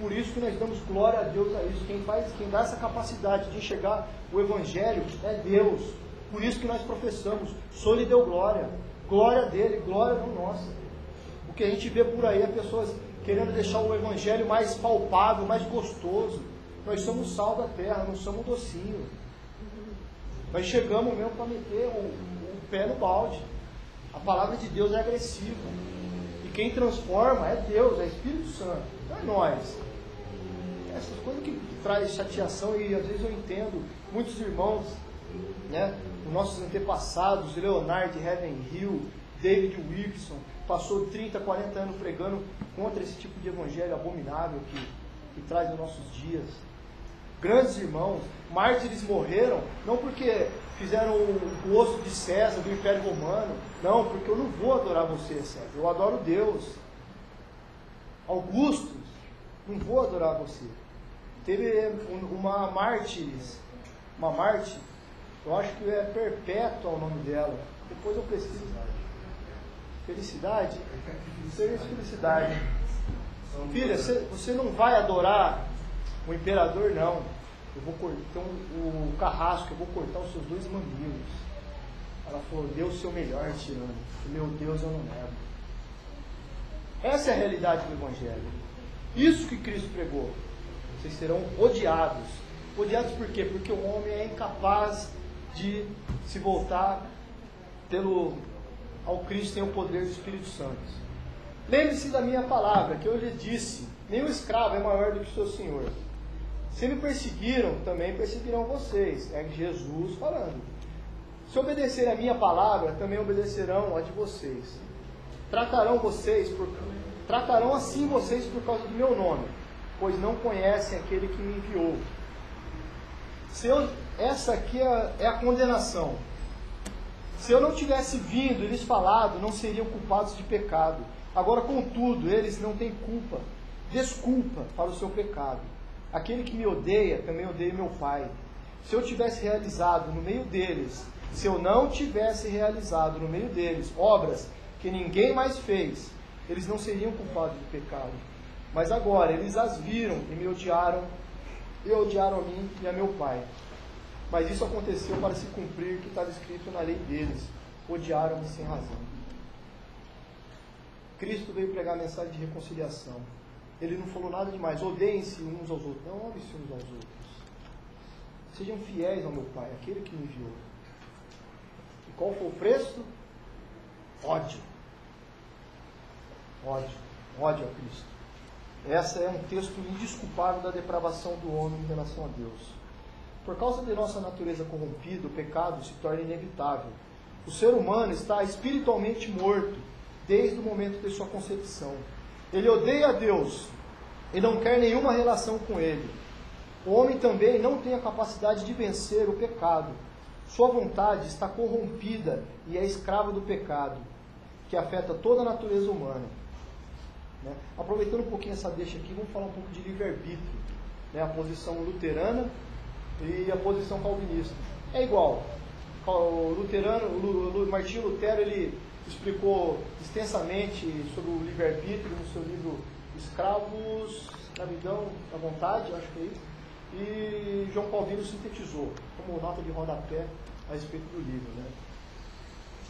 Por isso que nós damos glória a Deus a isso. Quem dá essa capacidade de enxergar o Evangelho é Deus. Por isso que nós professamos. Só lhe deu glória. Glória dele, glória não nossa. O que a gente vê por aí é pessoas querendo deixar o Evangelho mais palpável, mais gostoso. Nós somos sal da terra, não somos docinho. Nós chegamos mesmo para meter o pé no balde. A palavra de Deus é agressiva. E quem transforma é Deus, é Espírito Santo, não é nós. Essas coisas que traz chateação, e às vezes eu entendo muitos irmãos, né, os nossos antepassados, Leonard Ravenhill, David Wilkerson, passou 30, 40 anos pregando contra esse tipo de evangelho abominável que traz nos nossos dias. Grandes irmãos, mártires morreram, não porque fizeram o osso de César, do Império Romano, não, porque eu não vou adorar você, César, eu adoro Deus. Augusto, não vou adorar você. Teve uma mártir, eu acho que é Perpétua o nome dela, depois eu pesquiso. Felicidade? Felicidade. Filha, você não vai adorar o imperador, não. Eu vou cortar o carrasco, eu vou cortar os seus 2 mamilos. Ela falou, dê o seu melhor, tirano. O meu Deus eu não nego. Essa é a realidade do Evangelho. Isso que Cristo pregou. Vocês serão odiados. Odiados por quê? Porque o homem é incapaz de se voltar ao Cristo, tem o poder do Espírito Santo. Lembre-se da minha palavra, que eu lhe disse, nenhum escravo é maior do que o seu Senhor. Se me perseguiram, também perseguirão vocês. É Jesus falando. Se obedecerem a minha palavra, também obedecerão a de vocês. Tratarão assim vocês por causa do meu nome, pois não conhecem aquele que me enviou. Essa aqui é a condenação. Se eu não tivesse vindo e lhes falado, não seriam culpados de pecado. Agora, contudo, eles não têm desculpa para o seu pecado. Aquele que me odeia, também odeia meu Pai. Se eu tivesse realizado no meio deles, se eu não tivesse realizado no meio deles obras que ninguém mais fez, eles não seriam culpados de pecado. Mas agora, eles as viram e me odiaram, e odiaram a mim e a meu Pai. Mas isso aconteceu para se cumprir o que estava escrito na lei deles. Odiaram-me sem razão. Cristo veio pregar a mensagem de reconciliação. Ele não falou nada demais. Odeiem-se uns aos outros. Não amem-se uns aos outros. Sejam fiéis ao meu Pai, aquele que me enviou. E qual foi o preço? Ódio. Ódio. Ódio a Cristo. Esse é um texto indesculpável da depravação do homem em relação a Deus. Por causa de nossa natureza corrompida, o pecado se torna inevitável. O ser humano está espiritualmente morto desde o momento de sua concepção. Ele odeia a Deus e não quer nenhuma relação com Ele. O homem também não tem a capacidade de vencer o pecado. Sua vontade está corrompida e é escrava do pecado, que afeta toda a natureza humana. Aproveitando um pouquinho essa deixa aqui, vamos falar um pouco de livre-arbítrio. A posição luterana e a posição calvinista. É igual. O Martinho Lutero, ele explicou extensamente sobre o livre-arbítrio no seu livro Escravos, Escravidão da Vontade, acho que é isso, e João Calvino sintetizou como nota de rodapé a respeito do livro, né?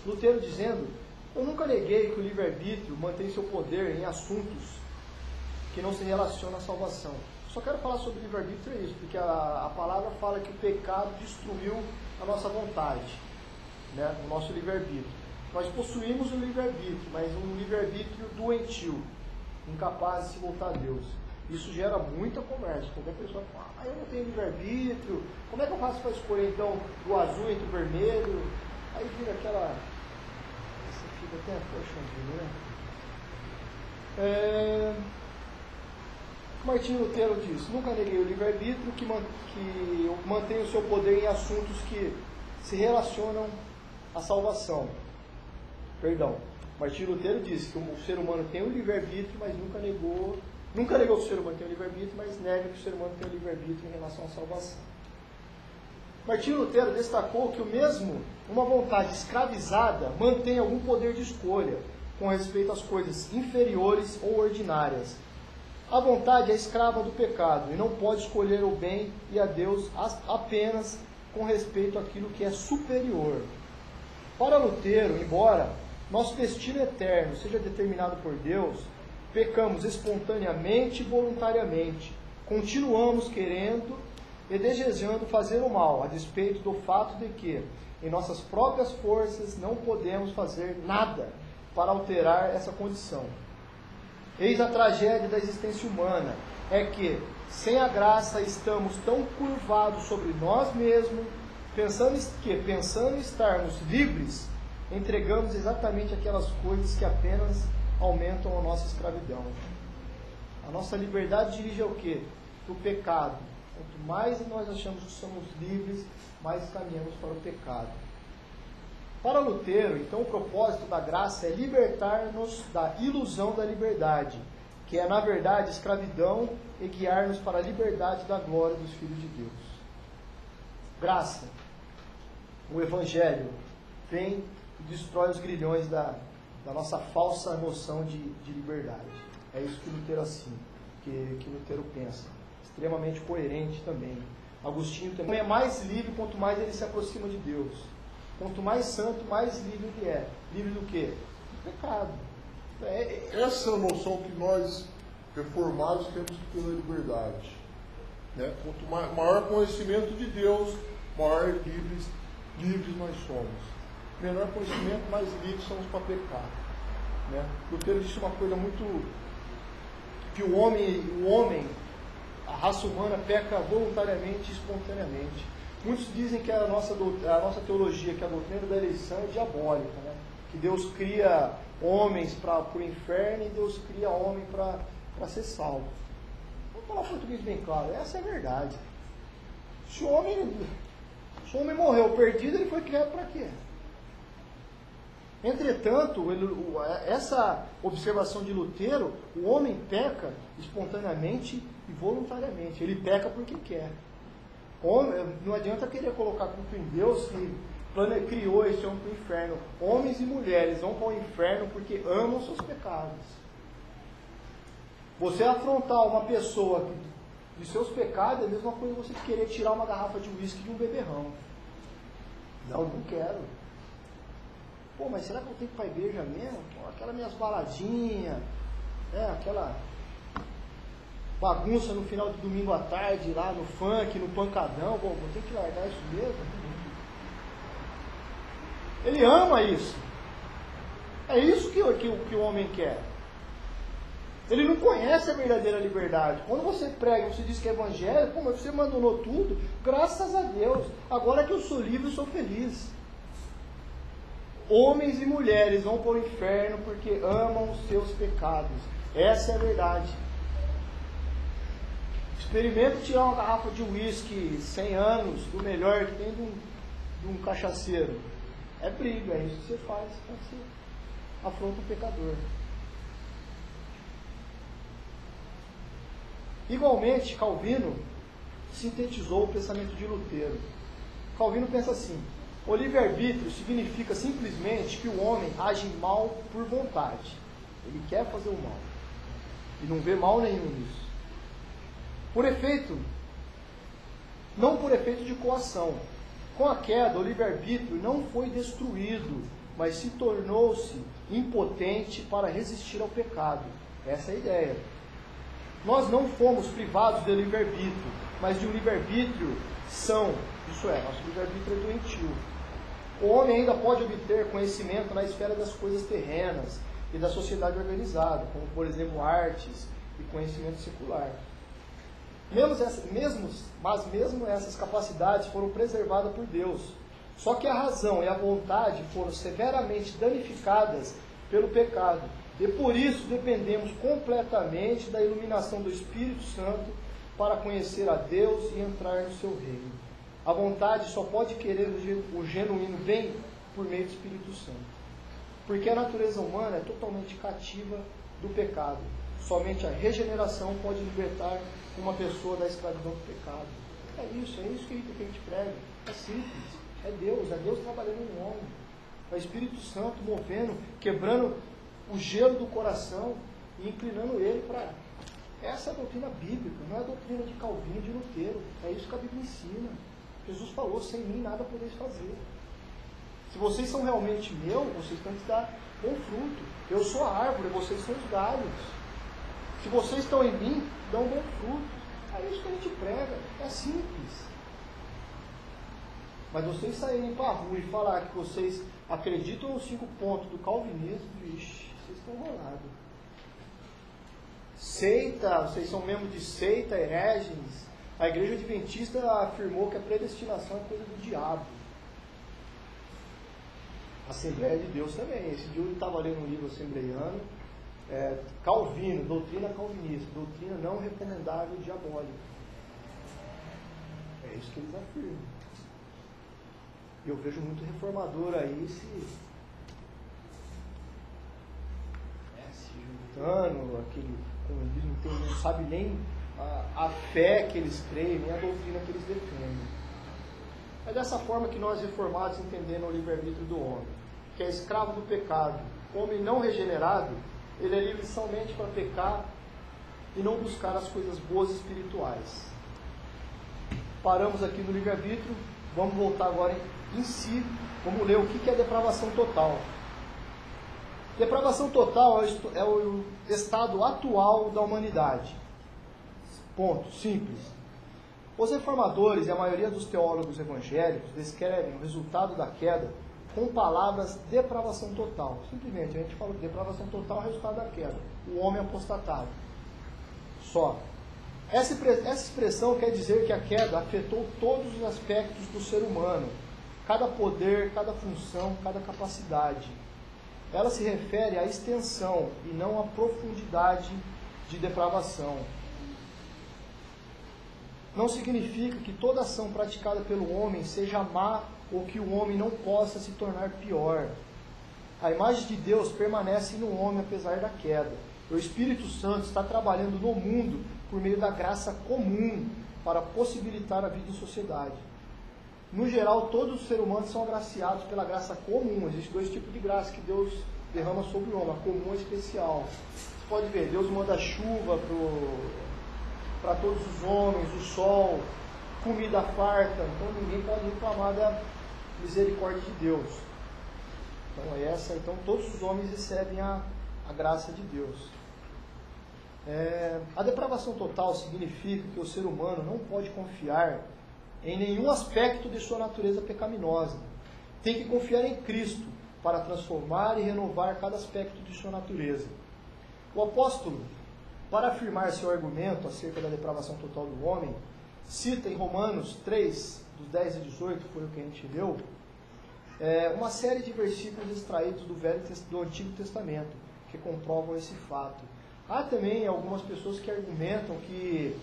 Lutero dizendo: eu nunca neguei que o livre-arbítrio mantém seu poder em assuntos que não se relacionam à salvação. Só quero falar sobre o livre-arbítrio é isso, porque a palavra fala que o pecado destruiu a nossa vontade, né? O nosso livre-arbítrio. Nós possuímos um livre-arbítrio, mas um livre-arbítrio doentio, incapaz de se voltar a Deus. Isso gera muita conversa. Qualquer pessoa fala: eu não tenho livre-arbítrio, como é que eu faço para escolher então o azul entre o vermelho? Aí vira aquela... Você fica até afrouxadinho, né? Martinho Lutero diz: nunca neguei o livre-arbítrio que mantém o seu poder em assuntos que se relacionam à salvação. Perdão. Martinho Lutero disse que o ser humano tem o livre-arbítrio, mas nunca negou que o ser humano tem o livre-arbítrio, mas nega que o ser humano tem o livre-arbítrio em relação à salvação. Martinho Lutero destacou que mesmo uma vontade escravizada mantém algum poder de escolha com respeito às coisas inferiores ou ordinárias. A vontade é escrava do pecado e não pode escolher o bem e a Deus apenas com respeito àquilo que é superior. Para Lutero, embora nosso destino eterno seja determinado por Deus, pecamos espontaneamente e voluntariamente. Continuamos querendo e desejando fazer o mal, a despeito do fato de que, em nossas próprias forças, não podemos fazer nada para alterar essa condição. Eis a tragédia da existência humana, é que, sem a graça, estamos tão curvados sobre nós mesmos, pensando estarmos livres, entregamos exatamente aquelas coisas que apenas aumentam a nossa escravidão. A nossa liberdade dirige ao quê? Para o pecado. Quanto mais nós achamos que somos livres, mais caminhamos para o pecado. Para Lutero, então, o propósito da graça é libertar-nos da ilusão da liberdade, que é, na verdade, escravidão, e guiar-nos para a liberdade da glória dos filhos de Deus. Graça. O Evangelho vem e destrói os grilhões da nossa falsa noção de liberdade. É isso que Lutero que Lutero pensa. Extremamente coerente também. Agostinho também é mais livre quanto mais ele se aproxima de Deus. Quanto mais santo, mais livre ele é. Livre do quê? Do pecado. Essa é a noção que nós, reformados, temos que ter da liberdade. Né? Quanto maior conhecimento de Deus, maior livres nós somos. Menor conhecimento, mais livres somos para pecar. Né? Lutero disse uma coisa muito... que o homem, a raça humana, peca voluntariamente e espontaneamente. Muitos dizem que a nossa teologia, que a doutrina da eleição é diabólica, né? Que Deus cria homens para o inferno e Deus cria homem para ser salvo. Vamos falar português bem claro, essa é a verdade. Se o homem morreu perdido, ele foi criado para quê? Entretanto, essa observação de Lutero, o homem peca espontaneamente e voluntariamente. Ele peca porque quer. Não adianta querer colocar culpa em Deus que criou esse homem para o inferno. Homens e mulheres vão para o inferno porque amam seus pecados. Você afrontar uma pessoa de seus pecados é a mesma coisa que você querer tirar uma garrafa de uísque de um beberrão. Não quero. Pô, mas será que eu tenho que ir para a igreja mesmo? Pô, aquelas minhas baladinhas, aquela bagunça no final de domingo à tarde, lá no funk, no pancadão, vou ter que largar isso mesmo? Ele ama isso. É isso que o homem quer. Ele não conhece a verdadeira liberdade. Quando você prega, você diz que é evangelho, pô, mas você abandonou tudo, graças a Deus. Agora que eu sou livre, eu sou feliz. Homens e mulheres vão para o inferno porque amam os seus pecados. Essa é a verdade. Experimenta tirar uma garrafa de uísque 100 anos, do melhor que tem de um cachaceiro. É briga, é isso que você faz quando você afronta o pecador. Igualmente, Calvino sintetizou o pensamento de Lutero. Calvino pensa assim: O livre-arbítrio significa simplesmente que o homem age mal por vontade. Ele quer fazer o mal. E não vê mal nenhum nisso. Por efeito, não por efeito de coação. Com a queda, o livre-arbítrio não foi destruído, mas se tornou-se impotente para resistir ao pecado. Essa é a ideia. Nós não fomos privados do livre-arbítrio, mas de um livre-arbítrio são. Isso é, nosso livre-arbítrio é doentio. O homem ainda pode obter conhecimento na esfera das coisas terrenas e da sociedade organizada, como, por exemplo, artes e conhecimento secular. Mesmo essas capacidades foram preservadas por Deus. Só que a razão e a vontade foram severamente danificadas pelo pecado. E por isso dependemos completamente da iluminação do Espírito Santo para conhecer a Deus e entrar no seu reino. A vontade só pode querer o genuíno bem por meio do Espírito Santo. Porque a natureza humana é totalmente cativa do pecado. Somente a regeneração pode libertar uma pessoa da escravidão do pecado. É isso que a gente prega. É simples. É Deus trabalhando no homem. É o Espírito Santo movendo, quebrando o gelo do coração e inclinando ele para... Essa é a doutrina bíblica, não é a doutrina de Calvino, de Lutero. É isso que a Bíblia ensina. Jesus falou, sem mim nada podeis fazer. Se vocês são realmente meu, vocês têm que dar bom fruto. Eu sou a árvore, vocês são os galhos. Se vocês estão em mim, dão bom fruto. É isso que a gente prega. É simples. Mas vocês saírem para a rua e falar que vocês acreditam nos 5 pontos do calvinismo, vixe, vocês estão enrolados. Seita, vocês são membros de seita, hereges. A igreja adventista afirmou que a predestinação é coisa do diabo. A Assembleia de Deus também. Esse dia eu estava lendo um livro assembleiano, Calvino, doutrina calvinista, doutrina não recomendável diabólica. É isso que eles afirmam. E eu vejo muito reformador aí se juntando, como eles não sabe nem a fé que eles creem, nem a doutrina que eles defendem. É dessa forma que nós reformados entendemos o livre-arbítrio do homem, que é escravo do pecado. O homem não regenerado, ele é livre somente para pecar e não buscar as coisas boas espirituais. Paramos aqui no livre-arbítrio, vamos voltar agora em si, vamos ler o que é depravação total. Depravação total é o estado atual da humanidade. Ponto, simples. Os reformadores e a maioria dos teólogos evangélicos descrevem o resultado da queda com palavras depravação total. Simplesmente, a gente fala que depravação total é o resultado da queda. O homem apostatado. Só. Essa expressão quer dizer que a queda afetou todos os aspectos do ser humano. Cada poder, cada função, cada capacidade. Ela se refere à extensão e não à profundidade de depravação. Não significa que toda ação praticada pelo homem seja má ou que o homem não possa se tornar pior. A imagem de Deus permanece no homem apesar da queda. O Espírito Santo está trabalhando no mundo por meio da graça comum para possibilitar a vida em sociedade. No geral, todos os seres humanos são agraciados pela graça comum. Existem 2 tipos de graça que Deus derrama sobre o homem, a comum e a especial. Você pode ver, Deus manda chuva para todos os homens, o sol, comida farta, então ninguém pode reclamar da misericórdia de Deus. Então todos os homens recebem a graça de Deus. A depravação total significa que o ser humano não pode confiar em nenhum aspecto de sua natureza pecaminosa. Tem que confiar em Cristo para transformar e renovar cada aspecto de sua natureza. O apóstolo, para afirmar seu argumento acerca da depravação total do homem, cita em Romanos 3, dos 10 a 18, foi o que a gente leu, uma série de versículos extraídos do Antigo Testamento, que comprovam esse fato. Há também algumas pessoas que argumentam que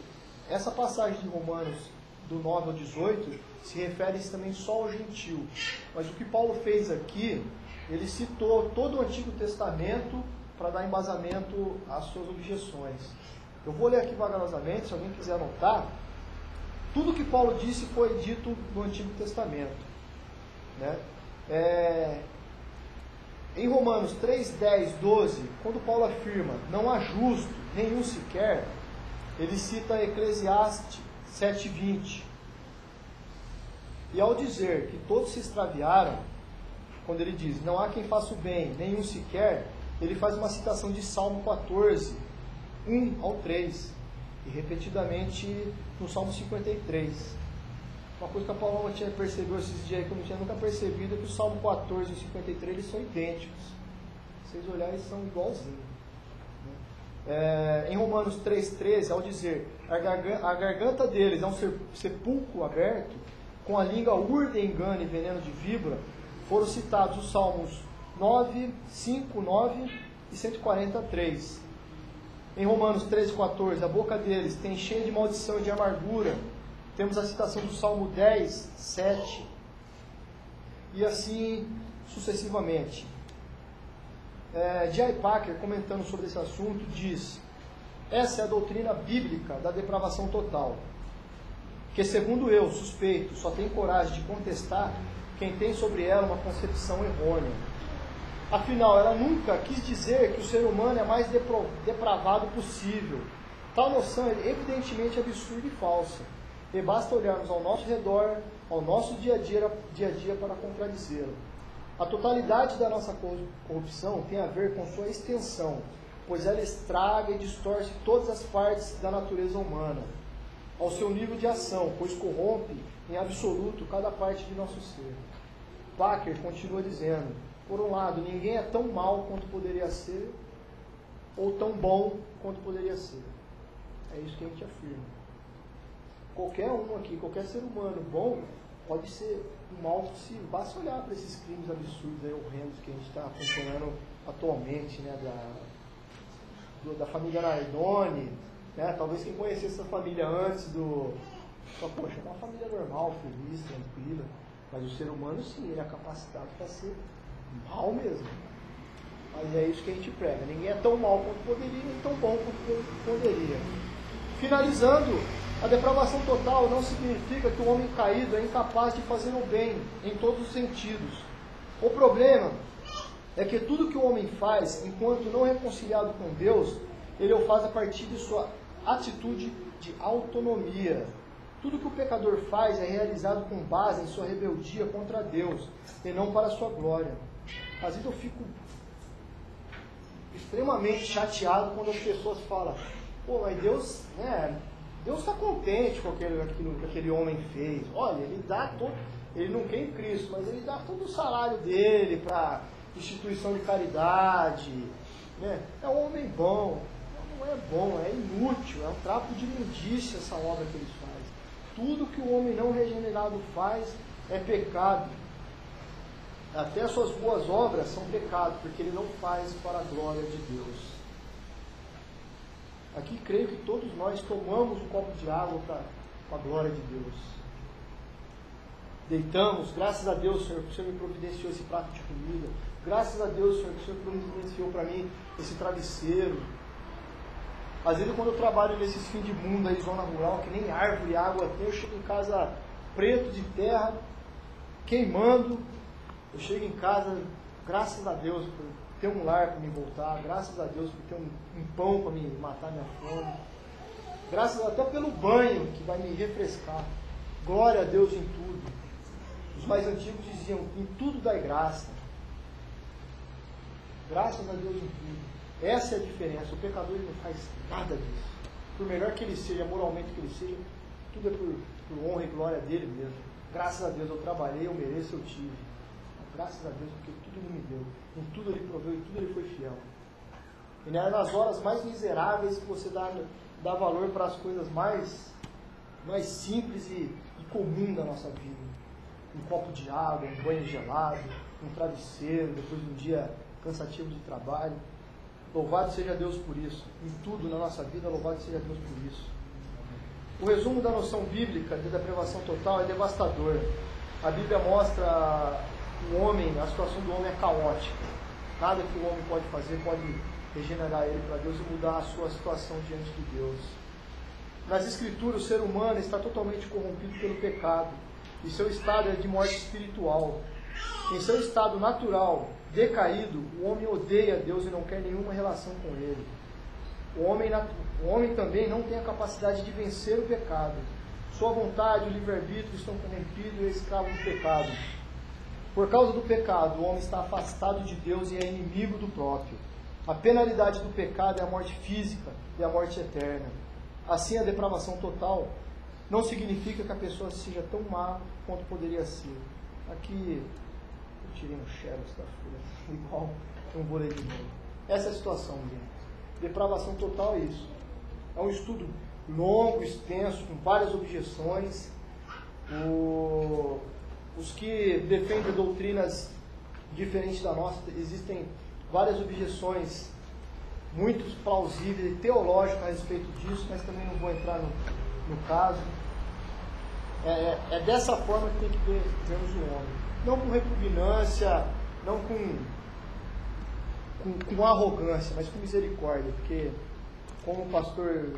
essa passagem de Romanos, do 9 ao 18, se refere também só ao gentio. Mas o que Paulo fez aqui, ele citou todo o Antigo Testamento para dar embasamento às suas objeções. Eu vou ler aqui vagarosamente, se alguém quiser anotar. Tudo que Paulo disse foi dito no Antigo Testamento. né? Em Romanos 3, 10, 12, quando Paulo afirma não há justo, nenhum sequer, ele cita Eclesiastes 7, 20. E ao dizer que todos se extraviaram, quando ele diz não há quem faça o bem, nenhum sequer, ele faz uma citação de Salmo 14, 1 ao 3, e repetidamente no Salmo 53. Uma coisa que a Paulão tinha percebido esses dias aí, que eu não tinha nunca percebido, é que o Salmo 14 e o 53 eles são idênticos. Se vocês olharem, eles são igualzinhos. Em Romanos 3,13, ao dizer a garganta deles é um sepulcro aberto, com a língua urda, engano e veneno de víbora, foram citados os Salmos 9, 5, 9 e 143. Em Romanos 13,14, a boca deles tem cheia de maldição e de amargura. Temos a citação do Salmo 10, 7. E assim sucessivamente. J.I. Packer, comentando sobre esse assunto, diz: essa é a doutrina bíblica da depravação total, que segundo eu, suspeito, só tem coragem de contestar quem tem sobre ela uma concepção errônea. Afinal, ela nunca quis dizer que o ser humano é mais depravado possível. Tal noção é evidentemente absurda e falsa, e basta olharmos ao nosso redor, ao nosso dia a dia para contradizê-la. A totalidade da nossa corrupção tem a ver com sua extensão, pois ela estraga e distorce todas as partes da natureza humana, ao seu nível de ação, pois corrompe em absoluto cada parte de nosso ser. Packer continua dizendo: por um lado, ninguém é tão mau quanto poderia ser, ou tão bom quanto poderia ser. É isso que a gente afirma. Qualquer um aqui, qualquer ser humano bom, pode ser o mal possível. Basta olhar para esses crimes absurdos e horrendos que a gente está acompanhando atualmente, né, da família Nardoni, né? Talvez quem conhecesse essa família antes poxa, é uma família normal, feliz, tranquila, mas o ser humano sim, ele é capacitado para ser mal mesmo. Mas é isso que a gente prega. Ninguém é tão mal quanto poderia, nem tão bom quanto poderia. Finalizando, a depravação total não significa que o homem caído é incapaz de fazer o bem em todos os sentidos. O problema é que tudo que o homem faz, enquanto não reconciliado com Deus, ele o faz a partir de sua atitude de autonomia. Tudo que o pecador faz é realizado com base em sua rebeldia contra Deus, e não para a sua glória. Às vezes eu fico extremamente chateado quando as pessoas falam: pô, mas Deus, né, Deus está contente com aquilo que aquele homem fez. Olha, ele não quer em Cristo, mas ele dá todo o salário dele para instituição de caridade, né? É um homem bom. Não é bom, é inútil, é um trapo de imundícia essa obra que ele faz. Tudo que o homem não regenerado faz é pecado. Até as suas boas obras são pecado, porque ele não faz para a glória de Deus. Aqui creio que todos nós tomamos um copo de água para a glória de Deus. Deitamos, graças a Deus, Senhor, que o Senhor me providenciou esse prato de comida. Graças a Deus, Senhor, que o Senhor providenciou para mim esse travesseiro. Às vezes, quando eu trabalho nesses fins de mundo aí, zona rural, que nem árvore e água tem, eu chego em casa preto de terra, queimando. Eu chego em casa, graças a Deus, por ter um lar para me voltar, graças a Deus por ter um pão para me matar minha fome, graças até pelo banho que vai me refrescar. Glória a Deus em tudo. Os mais antigos diziam: em tudo dai graça. Graças a Deus em tudo. Essa é a diferença. O pecador ele não faz nada disso. Por melhor que ele seja, moralmente que ele seja, tudo é por honra e glória dele mesmo. Graças a Deus eu trabalhei, eu mereço, eu tive. Graças a Deus, porque tudo ele me deu. Em tudo ele proveu e tudo ele foi fiel. E nas horas mais miseráveis que você dá valor para as coisas mais simples e comuns da nossa vida. Um copo de água, um banho gelado, um travesseiro, depois de um dia cansativo de trabalho. Louvado seja Deus por isso. Em tudo na nossa vida, louvado seja Deus por isso. O resumo da noção bíblica de depravação total é devastador. A Bíblia mostra o homem, a situação do homem é caótica. Nada que o homem pode fazer pode regenerar ele para Deus e mudar a sua situação diante de Deus. Nas Escrituras, o ser humano está totalmente corrompido pelo pecado e seu estado é de morte espiritual. Em seu estado natural, decaído, o homem odeia Deus e não quer nenhuma relação com Ele. O homem também não tem a capacidade de vencer o pecado. Sua vontade e o livre-arbítrio estão corrompidos e é escravo do pecado. Por causa do pecado, o homem está afastado de Deus e é inimigo do próprio. A penalidade do pecado é a morte física e a morte eterna. Assim, a depravação total não significa que a pessoa seja tão má quanto poderia ser. Aqui, eu tirei um xerox da folha, igual, não vou ler de novo. Essa é a situação, gente. Depravação total é isso. É um estudo longo, extenso, com várias objeções. Os que defendem doutrinas diferentes da nossa, existem várias objeções muito plausíveis e teológicas a respeito disso, mas também não vou entrar no caso. É dessa forma que tem que vermos o homem. Não com repugnância, não com arrogância, mas com misericórdia, porque, como o pastor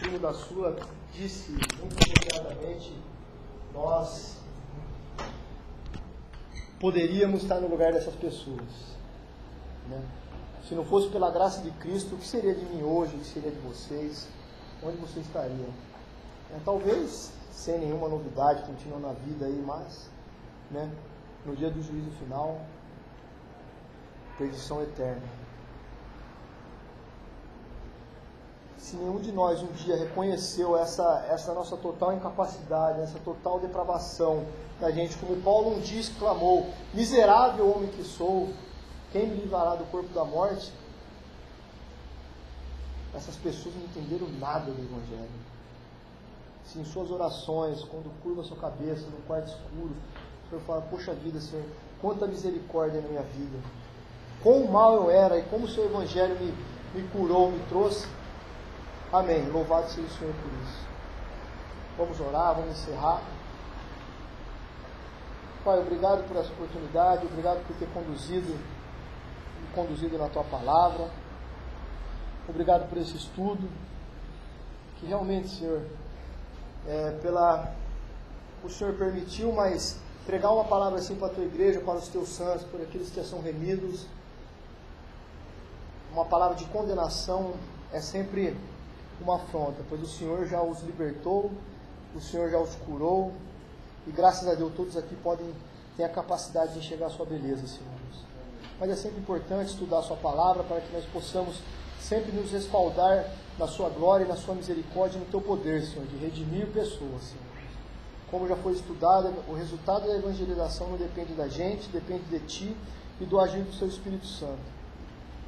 Primo da Sua disse muito apropriadamente, nós poderíamos estar no lugar dessas pessoas, né? Se não fosse pela graça de Cristo, o que seria de mim hoje, o que seria de vocês, onde vocês estariam? Talvez sem nenhuma novidade, continuando na vida aí, mas, né, no dia do juízo final, perdição eterna. Se nenhum de nós um dia reconheceu essa nossa total incapacidade, essa total depravação da gente, como Paulo um dia exclamou: miserável homem que sou, quem me livrará do corpo da morte? Essas pessoas não entenderam nada do Evangelho. Se em suas orações, quando curva a sua cabeça no quarto escuro, o Senhor fala: poxa vida, Senhor, quanta misericórdia na minha vida, quão mal eu era e como o seu Evangelho me curou, me trouxe. Amém. Louvado seja o Senhor por isso. Vamos orar, vamos encerrar. Pai, obrigado por essa oportunidade, obrigado por ter me conduzido na Tua Palavra. Obrigado por esse estudo, que realmente, Senhor, o Senhor permitiu, mas pregar uma palavra assim para a Tua igreja, para os Teus santos, por aqueles que já são remidos, uma palavra de condenação é sempre uma afronta, pois o Senhor já os libertou, o Senhor já os curou, e graças a Deus todos aqui têm a capacidade de enxergar a sua beleza, Senhor. Mas é sempre importante estudar a sua palavra para que nós possamos sempre nos respaldar na sua glória e na sua misericórdia e no teu poder, Senhor, de redimir pessoas, Senhor. Como já foi estudado, o resultado da evangelização não depende da gente, depende de Ti e do agir do Seu Espírito Santo.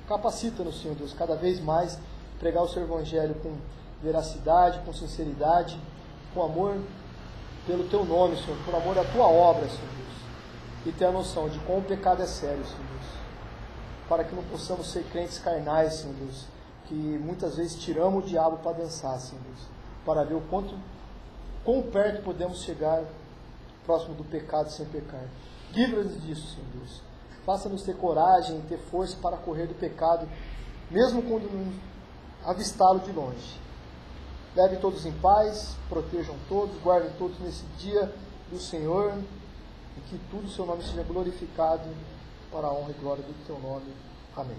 Capacita-nos, Senhor Deus, cada vez mais pregar o Seu Evangelho com veracidade, com sinceridade, com amor pelo Teu nome, Senhor, por amor à Tua obra, Senhor Deus, e ter a noção de como o pecado é sério, Senhor Deus, para que não possamos ser crentes carnais, Senhor Deus, que muitas vezes tiramos o diabo para dançar, Senhor Deus, para ver quão perto podemos chegar próximo do pecado sem pecar. Livra-nos disso, Senhor Deus. Faça-nos ter coragem e ter força para correr do pecado, mesmo quando nos avistá-lo de longe. Leve todos em paz, protejam todos, guardem todos nesse dia do Senhor, e que tudo o Seu nome seja glorificado para a honra e glória do Teu nome. Amém.